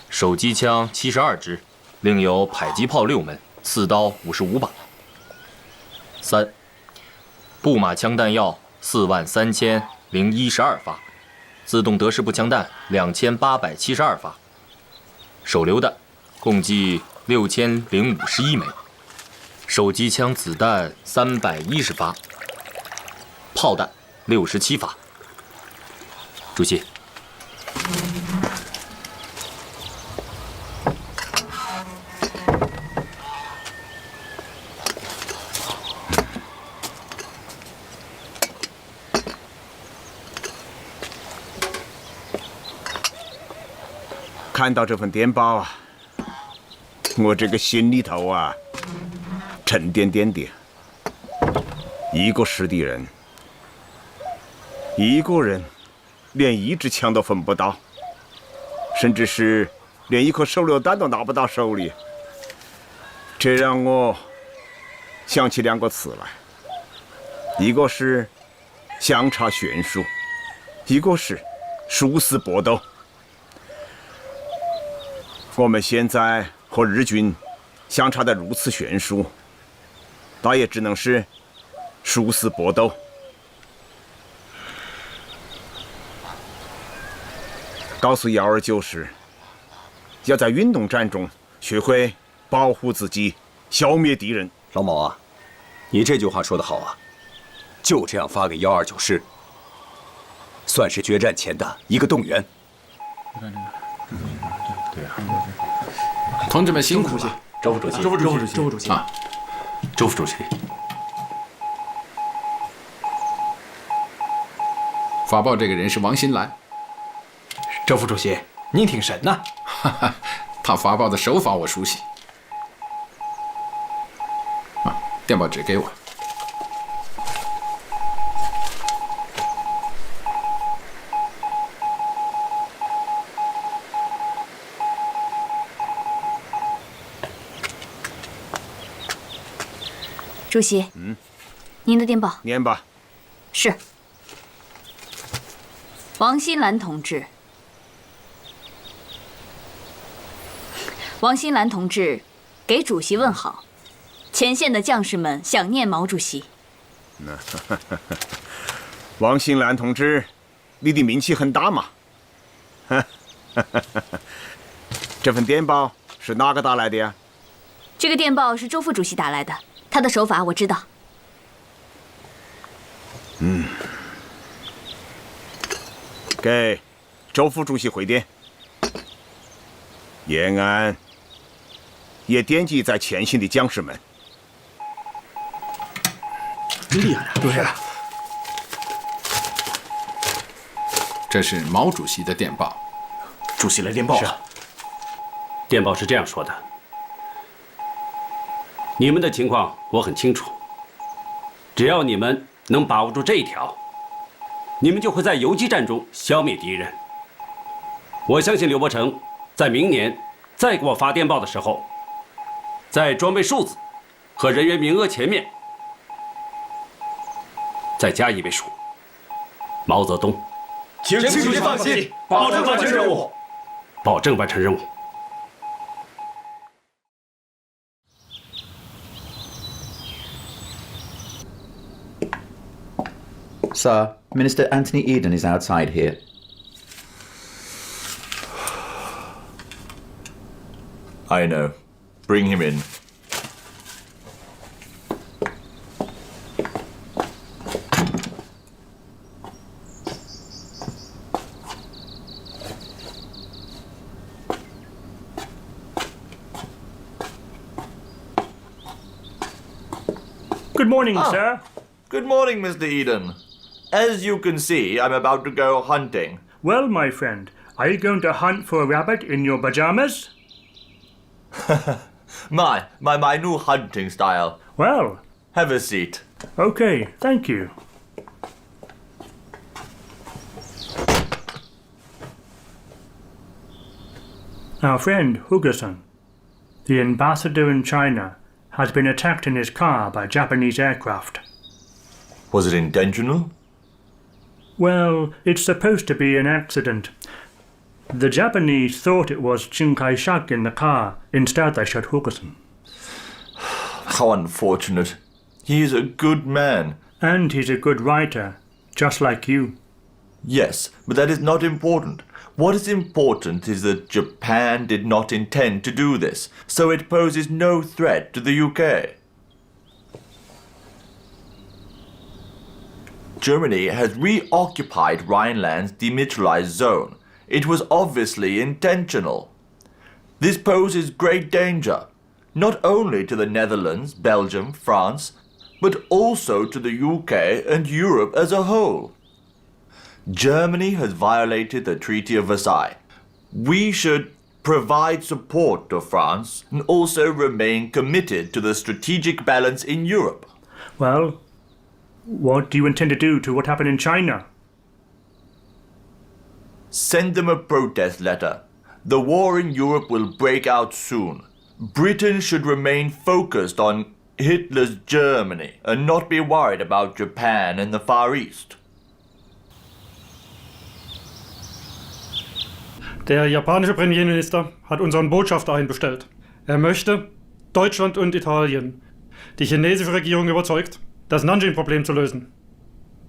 手机枪72支，另有迫击炮6门，刺刀55把。3. 步马枪弹药43012发，自动德式步枪弹2872发，手榴弹共计6051枚，手机枪子弹310发，炮弹67发。主席，看到这份电报啊，我这个心里头啊沉甸甸的。一个师弟人，一个人连一支枪都分不到，甚至是连一颗手榴弹都拿不到手里，这让我想起2个词来，一个是相差悬殊，一个是殊死搏斗。我们现在和日军相差得如此悬殊，那也只能是殊死搏斗。告诉129师，要在运动战中学会保护自己，消灭敌人。老毛啊，你这句话说得好啊，就这样发给129师，算是决战前的一个动员。对啊，同志们辛苦了。周副主席，周副主席啊，周副主席。发报这个人是王新兰。周副主席，您挺神呐。他发报的手法我熟悉。啊，电报纸给我。主席，您的电报。念吧。是。王新兰同志，王新兰同志给主席问好，前线的将士们想念毛主席。王新兰同志，你的名气很大嘛。这份电报是哪个打来的呀？这个电报是周副主席打来的。他的手法我知道。给周副主席回电。延安也惦记在前线的将士们。厉害啊！对啊。这是毛主席的电报。主席来电报了。电报是这样说的。你们的情况我很清楚，只要你们能把握住这一条，你们就会在游击战中消灭敌人。我相信刘伯承在明年再给我发电报的时候，在装备数字和人员名额前面再加一位数。毛泽东，请主席放心，保证完成任务。保证完成任务。Sir, Minister Anthony Eden is outside here. I know. Bring him in. Good morning, sir. Good morning, Mr. Eden. As you can see, I'm about to go hunting. Well, my friend, are you going to hunt for a rabbit in your pajamas? my new hunting style. Well. Have a seat. Okay, thank you. Our friend Hugerson, the ambassador in China, has been attacked in his car by Japanese aircraft. Was it intentional? Well, it's supposed to be an accident. The Japanese thought it was Chiang Kai-shek in the car. Instead, they shot Hugerson. How unfortunate. He is a good man. And he's a good writer, just like you. Yes, but that is not important. What is important is that Japan did not intend to do this, so it poses no threat to the UK. Germany has reoccupied Rhineland's demilitarized zone. It was obviously intentional. This poses great danger, not only to the Netherlands, Belgium, France, but also to the UK and Europe as a whole. Germany has violated the Treaty of Versailles. We should provide support to France and also remain committed to the strategic balance in Europe. Well, what do you intend to do to what happened in China? Send them a protest letter. The war in Europe will break out soon. Britain should remain focused on Hitler's Germany and not be worried about Japan and the Far East. Der japanische Premierminister hat unseren Botschafter einbestellt. Er möchte Deutschland und Italien, die chinesische Regierung überzeugt, das Nanjing-Problem zu lösen.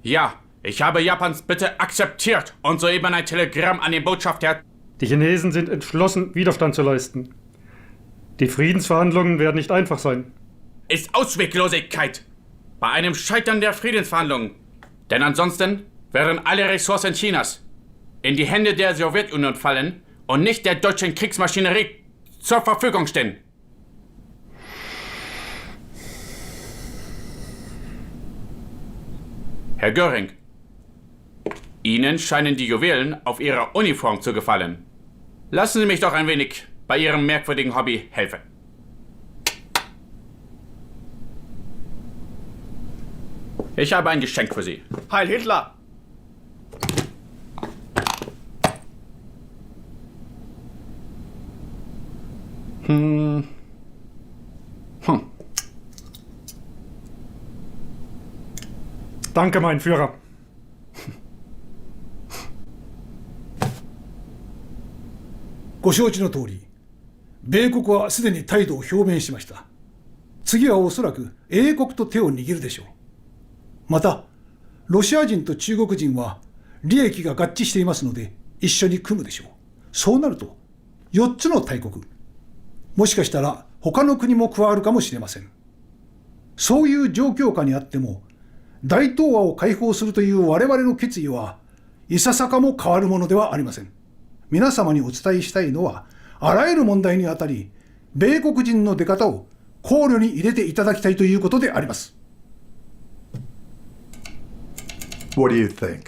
Ja, ich habe Japans Bitte akzeptiert und soeben ein Telegramm an den Botschafter. Die Chinesen sind entschlossen, Widerstand zu leisten. Die Friedensverhandlungen werden nicht einfach sein. Ist Ausweglosigkeit bei einem Scheitern der Friedensverhandlungen. Denn ansonsten wären alle Ressourcen Chinas in die Hände der Sowjetunion fallen und nicht der deutschen Kriegsmaschinerie zur Verfügung stehen. Herr Göring, Ihnen scheinen die Juwelen auf Ihrer Uniform zu gefallen. Lassen Sie mich doch ein wenig bei Ihrem merkwürdigen Hobby helfen. Ich habe ein Geschenk für Sie. Heil Hitler! Danke, mein Führer. ご承知の通り、米国はすでに態度を表明しました。次はおそらく英国と手を握るでしょう。また、ロシア人と中国人は利益が合致していますので、一緒に組むでしょう。そうなると、4つの大国、もしかしたら他の国も加わるかもしれません。そういう状況下にあっても、大東亜を解放するという我々の決意はいささかも変わるものではありません。皆様にお伝えしたいのは、あらゆる問題にあたり、米国人の出方を考慮に入れていただきたいということであります。What do you think?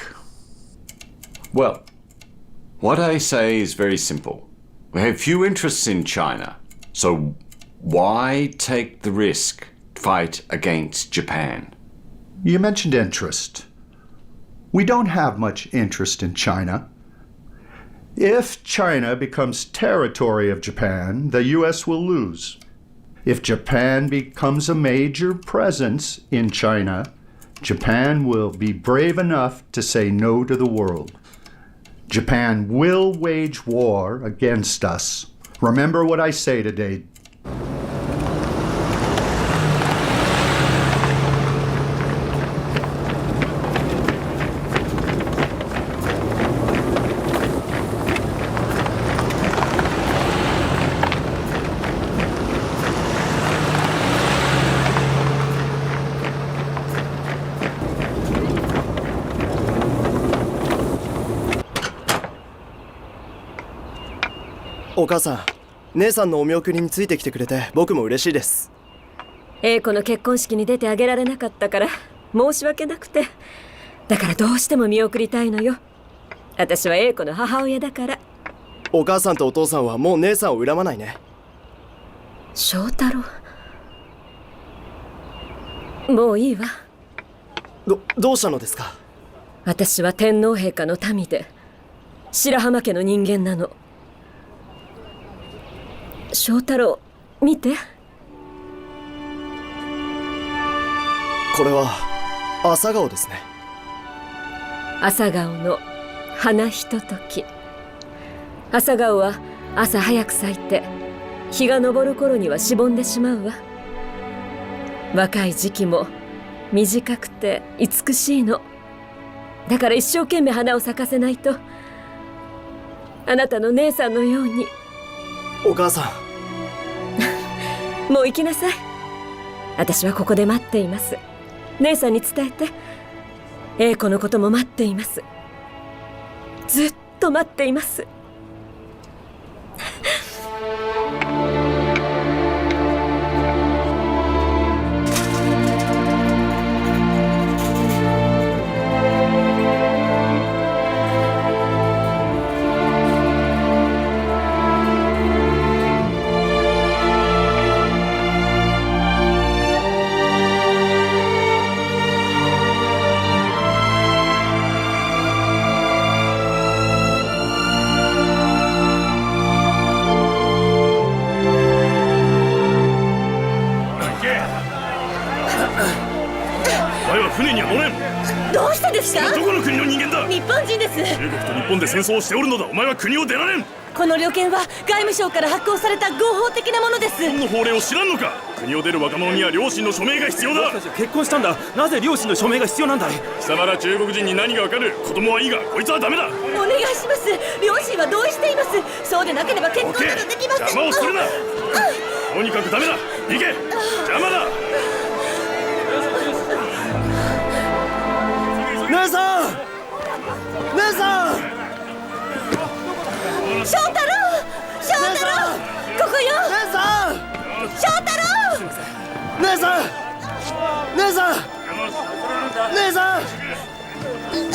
Well, what I say is very simple. We have few interests in China, so Why take the risk to fight against Japan? You mentioned interest. We don't have much interest in China. If China becomes territory of Japan, the U.S. will lose. If Japan becomes a major presence in China, Japan will be brave enough to say no to the world. Japan will wage war against us. Remember what I say today. Oka-san, お母さん、姉さんのお見送りについてきてくれて僕も嬉しいです。英子の結婚式に出てあげられなかったから申し訳なくて、だからどうしても見送りたいのよ。私は英子の母親だから。お母さんとお父さんはもう姉さんを恨まないね。翔太郎、もういいわ。どうしたのですか？私は天皇陛下の民で白浜家の人間なの。翔太郎、見て。これは朝顔ですね。朝顔の花ひととき。朝顔は朝早く咲いて日が昇る頃にはしぼんでしまうわ。若い時期も短くて美しいの。だから一生懸命花を咲かせないと、あなたの姉さんのように。お母さんもう行きなさい。私はここで待っています。姉さんに伝えて、英子のことも待っています。ずっと待っています。どうしてですか？どこの国の人間だ？日本人です。中国と日本で戦争をしておるのだ。お前は国を出られん。この旅券は外務省から発行された合法的なものです。日本の法令を知らんのか？国を出る若者には両親の署名が必要だ。僕たちは結婚したんだ。なぜ両親の署名が必要なんだい？貴様ら中国人に何がわかる？子供はいいがこいつはダメだ。お願いします。両親は同意しています。そうでなければ結婚などできません。邪魔をするな。とにかくダメだ。行け。邪魔だ。姉さん、姉さん。翔太郎、翔太郎、ここよ。姉さん、翔太郎。姉さん、姉さん、姉さん、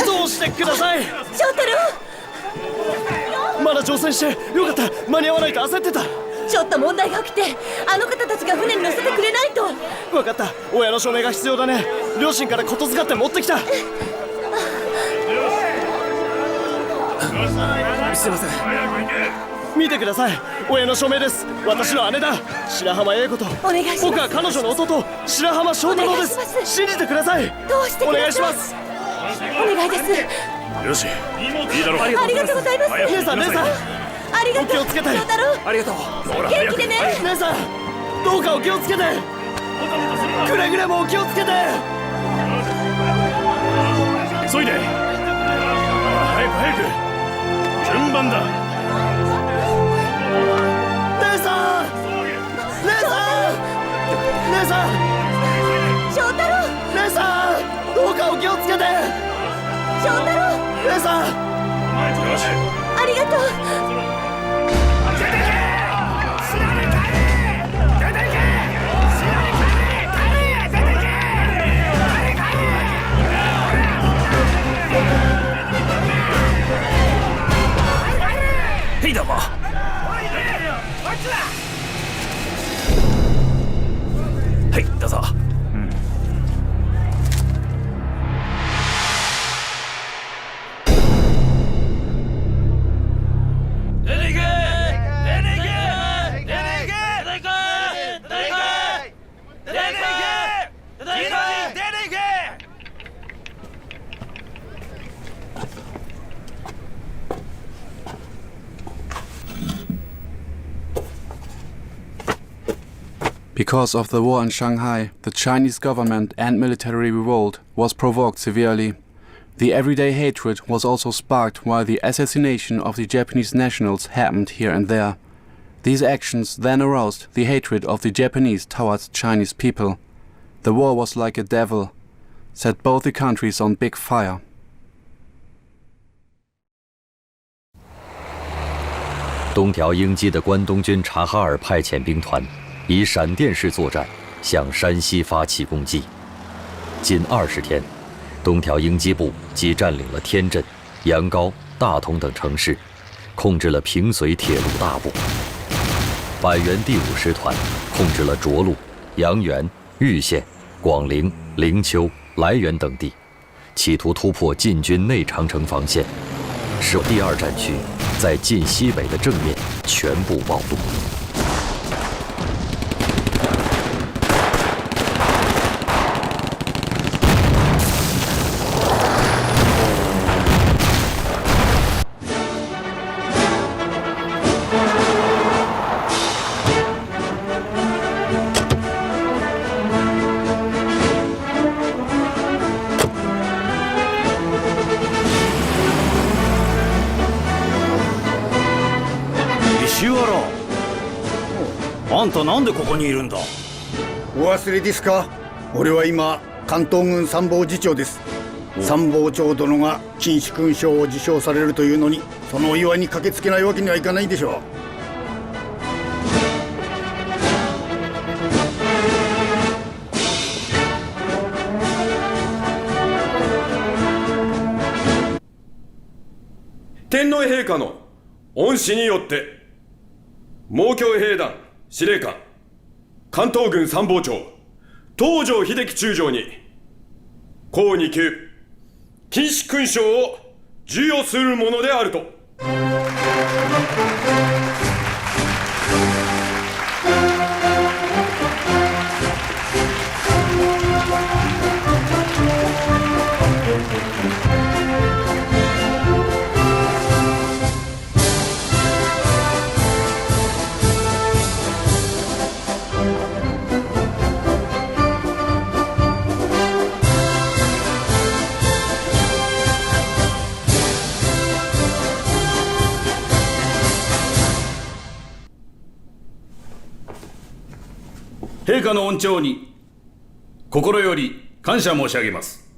どうしてください。翔太郎、まだ乗船してよかった。間に合わないと焦ってた。ちょっと問題が起きて、あの方たちが船に乗せてくれないと。分かった。親の署名が必要だね。両親からことづかって持ってきた。すいません。見てください。親の署名です。私の姉だ。白浜英子と。お願いします。僕は彼女の弟、白浜翔太郎です。信じてください。どうしてください。お願いします。お願いです。よし、いいだろう。ありがとうございます。姉さん、姉さん、ありがとう。お気をつけて。翔太郎、ありがとう。元気でね。姉さん、どうかお気をつけて。くれぐれもお気をつけて。急いで。早く早く。順番だ。姉さん、姉さん、姉さん、翔太郎、姉さん、どうかお気をつけて。翔太郎、姉さん、よし、ありがとう。出てけ。知られ帰れ。出てけ。知られ帰れ。帰れ。出てけ。帰れ。ヘイどうも。Because of the war in Shanghai, the Chinese government and military revolt was provoked severely. The everyday hatred was also sparked while the assassination of the Japanese nationals happened here and there. These actions then aroused the hatred of the Japanese towards Chinese people. The war was like a devil, set both the countries on big fire. 东条英机的关东军察哈尔派遣兵团以闪电式作战向山西发起攻击。仅20天，东条英机部即占领了天镇、阳高、大同等城市，控制了平绥铁路大部。百元第5师团控制了涿鹿、阳原、玉县、广陵、灵丘、涞源等地，企图突破晋军内长城防线，使第2战区在晋西北的正面全部暴露。あんたなんでここにいるんだ。お忘れですか。俺は今関東軍参謀次長です。参謀長殿が金主勲章を受章されるというのに、そのお祝いに駆けつけないわけにはいかないでしょう。天皇陛下の恩賜によって猛強兵団司令官関東軍参謀長東條英機中将に甲2級金主勲章を授与するものであると。陛下の恩寵に心より感謝申し上げます。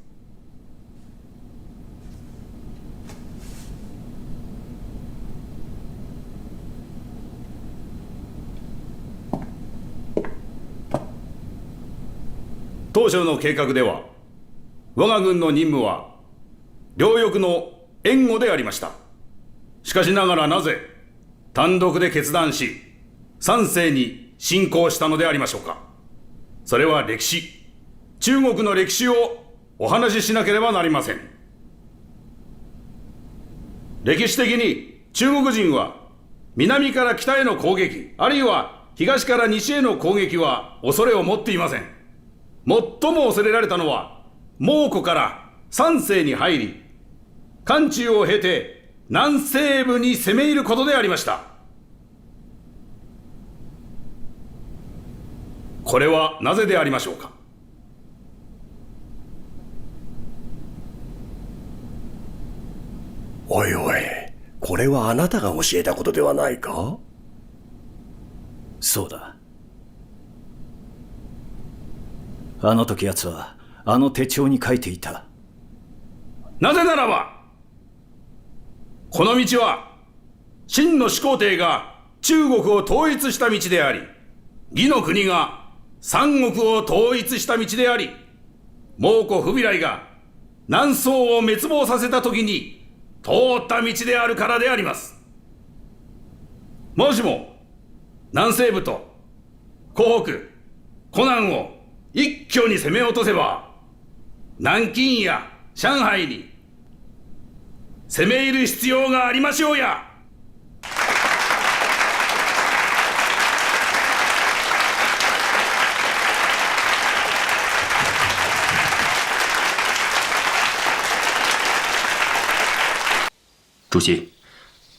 当初の計画では我が軍の任務は両翼の援護でありました。しかしながらなぜ単独で決断し三世に侵攻したのでありましょうか。それは歴史、中国の歴史をお話ししなければなりません。歴史的に中国人は南から北への攻撃、あるいは東から西への攻撃は恐れを持っていません。最も恐れられたのは蒙古から三世に入り、漢中を経て南西部に攻め入ることでありました。これはなぜでありましょうか。おいおい、これはあなたが教えたことではないか。そうだ。あの時奴はあの手帳に書いていた。なぜならばこの道は秦の始皇帝が中国を統一した道であり、魏の国が三国を統一した道であり、蒙古フビライが南宋を滅亡させた時に通った道であるからであります。もしも南西部と湖北、湖南を一挙に攻め落とせば、南京や上海に攻め入る必要がありましょうや。主席，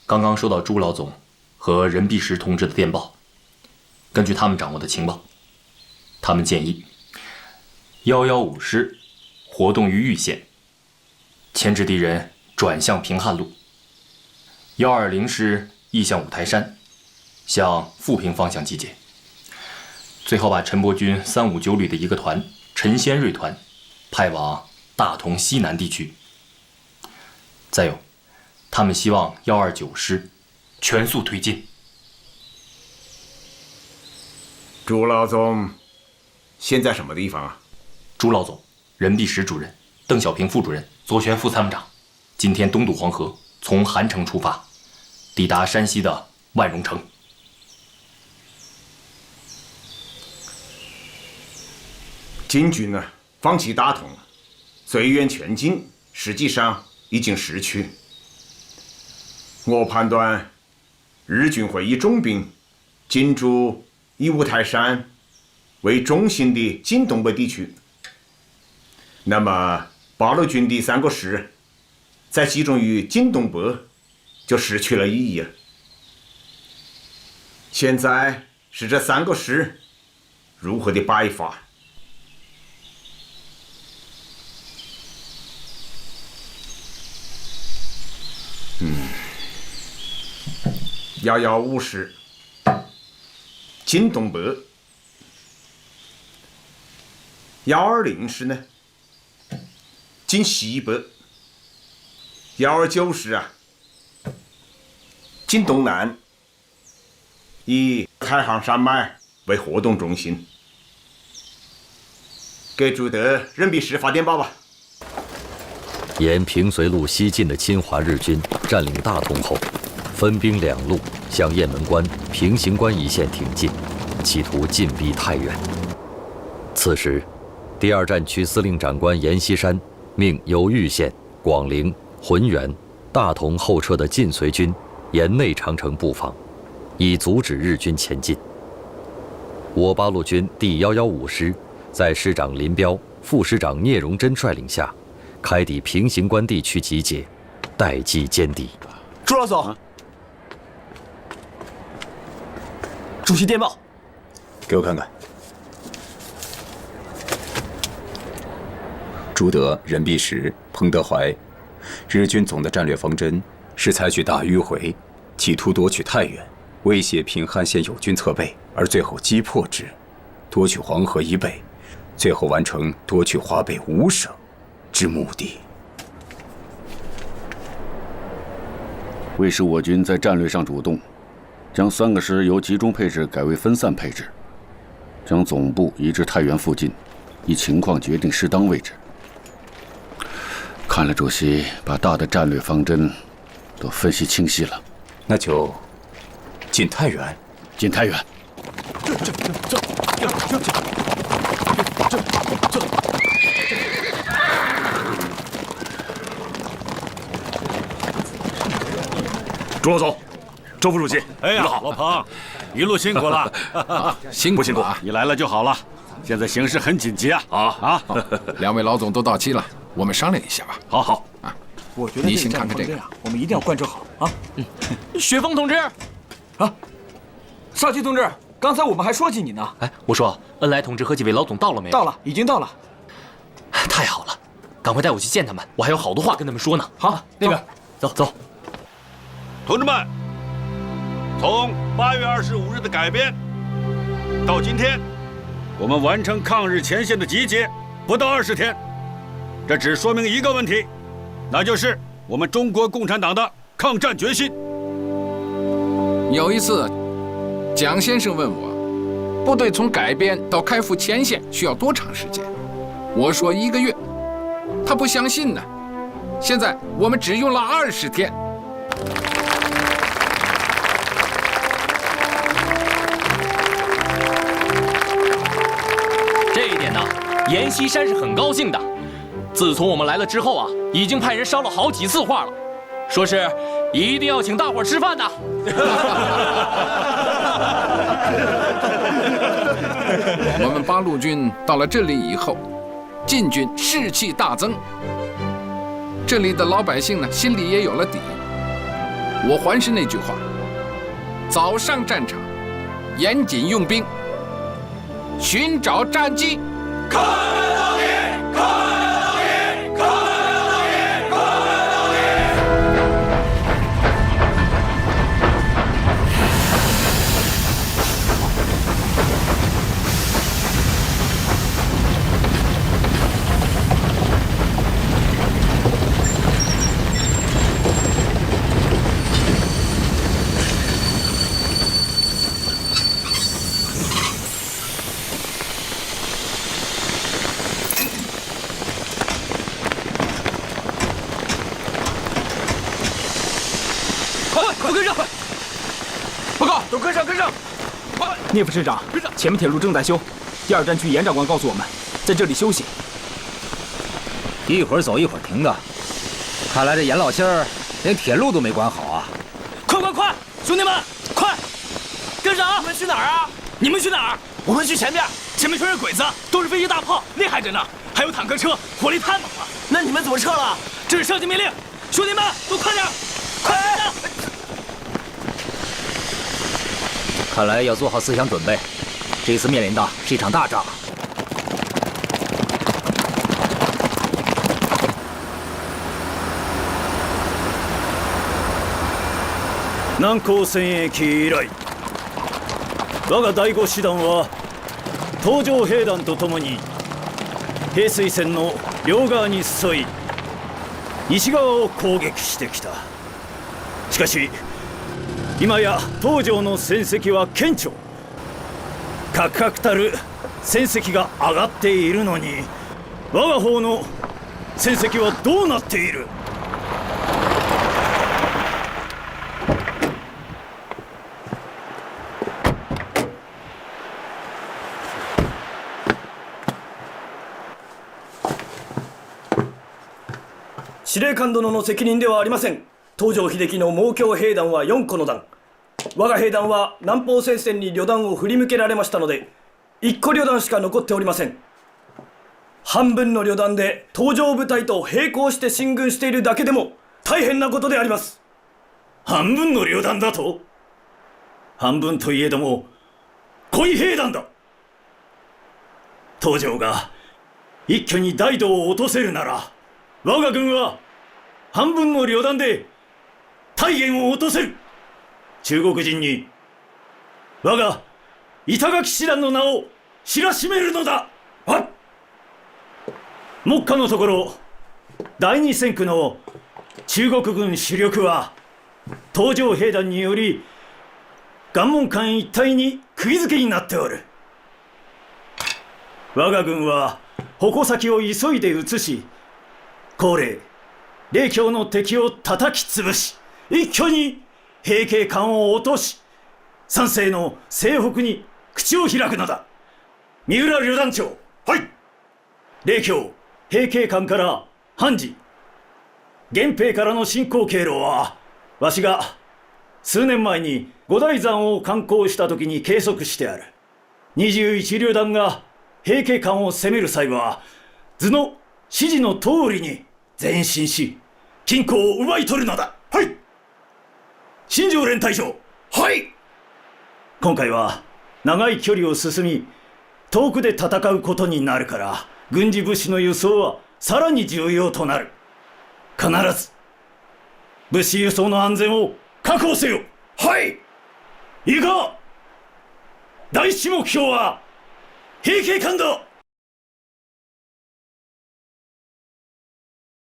刚刚收到朱老总和任弼时同志的电报。根据他们掌握的情报，他们建议115师活动于玉县，牵制敌人转向平汉路；120师移向五台山，向富平方向集结。最后把陈伯钧359旅的一个团陈先锐团派往大同西南地区。再有，他们希望129师全速推进。朱老总，现在什么地方啊？朱老总、任弼时主任、邓小平副主任、左旋副参谋长，今天东渡黄河，从韩城出发，抵达山西的万荣城。金军呢，放弃大同，随缘全进，实际上已经失去。我判断，日军会以重兵进驻以五台山为中心的晋东北地区。那么，八路军的3个师再集中于晋东北，就失去了意义了。现在是这3个师如何的摆法。115师晋东北，120师呢晋西北，129师啊晋东南，以太行山脉为活动中心。给朱德、任弼时发电报吧。沿平绥路西进的侵华日军占领大同后，分兵2路向雁门关、平型关一线挺进，企图进逼太原。此时，第2战区司令长官阎锡山命由玉县、广陵、浑源、大同后撤的晋绥军沿内长城布防，以阻止日军前进。我八路军第115师在师长林彪、副师长聂荣臻率领下，开抵平型关地区集结，待机歼敌。朱老总，主席电报，给我看看。朱德、任弼时、彭德怀，日军总的战略方针是采取大迂回，企图夺取太原，威胁平汉线友军侧背，而最后击破之，夺取黄河以北，最后完成夺取华北5省之目的。为使我军在战略上主动，将3个师由集中配置改为分散配置，将总部移至太原附近，依情况决定适当位置。看来主席把大的战略方针都分析清晰了，那就进太原。进太原。朱老总，周副主席，哎呀，老彭，一路辛苦了，辛苦不辛苦啊？你来了就好了。现在形势很紧急啊！2位老总都到齐了，我们商量一下吧。好啊，我觉得你先看看这个，我们一定要贯彻好啊！雪峰同志，啊，少奇同志，刚才我们还说起你呢。哎，我说恩来同志和几位老总到了没有？到了，已经到了。太好了，赶快带我去见他们，我还有好多话跟他们说呢。好，那边走。同志们，从8月25日的改编到今天，我们完成抗日前线的集结不到20天，这只说明一个问题，那就是我们中国共产党的抗战决心。有一次，蒋先生问我，部队从改编到开赴前线需要多长时间？我说1个月，他不相信呢。现在我们只用了20天。这一点呢，阎锡山是很高兴的。自从我们来了之后啊，已经派人捎了好几次话了，说是一定要请大伙儿吃饭的。我们8路军到了这里以后，晋军士气大增，这里的老百姓呢心里也有了底。我还是那句话，早上战场，严谨用兵，寻找战机。聂副师长，前面铁路正在修，第2战区严长官告诉我们，在这里休息。一会儿走一会儿停的，看来这严老仙儿连铁路都没管好啊！快，兄弟们，快，跟上！你们去哪儿啊？你们去哪儿？我们去前面，前面全是鬼子，都是飞机大炮，厉害着呢，还有坦克车，火力太猛了。那你们怎么撤了？这是上级命令，兄弟们都快点，快点！看来要做好思想准备，这次面临的是一场大仗。南高戦役以来、我が第5師団は東条兵団とともに平水線の両側に沿い西側を攻撃してきた。しかし今や東条の戦績は顕著、確々たる戦績が上がっているのに、我が方の戦績はどうなっている？司令官殿の責任ではありません。東条英機の猛強兵団は4個の団、我が兵団は南方戦線に旅団を振り向けられましたので、1個旅団しか残っておりません。半分の旅団で東条部隊と並行して進軍しているだけでも大変なことであります。半分の旅団だと？半分といえども濃い兵団だ。東条が一挙に大道を落とせるなら、我が軍は半分の旅団で大元を落とせる。中国人に我が板垣師団の名を知らしめるのだ。目下のところ第2戦区の中国軍主力は東条兵団により関門間一帯に釘付けになっておる。我が軍は矛先を急いで移し、高麗霊郷の敵を叩き潰し、一挙に平家間を落とし、三世の西北に口を開くのだ。三浦旅団長。はい。霊郷平家間から判事、源平からの進行経路は、わしが数年前に五台山を観光した時に計測してある。21旅団が平家間を攻める際は、図の指示の通りに前進し、金庫を奪い取るのだ。はい。新庄連隊長。はい。今回は長い距離を進み、遠くで戦うことになるから、軍事物資の輸送はさらに重要となる。必ず物資輸送の安全を確保せよ。はい。いいか、第一目標は平家間だ。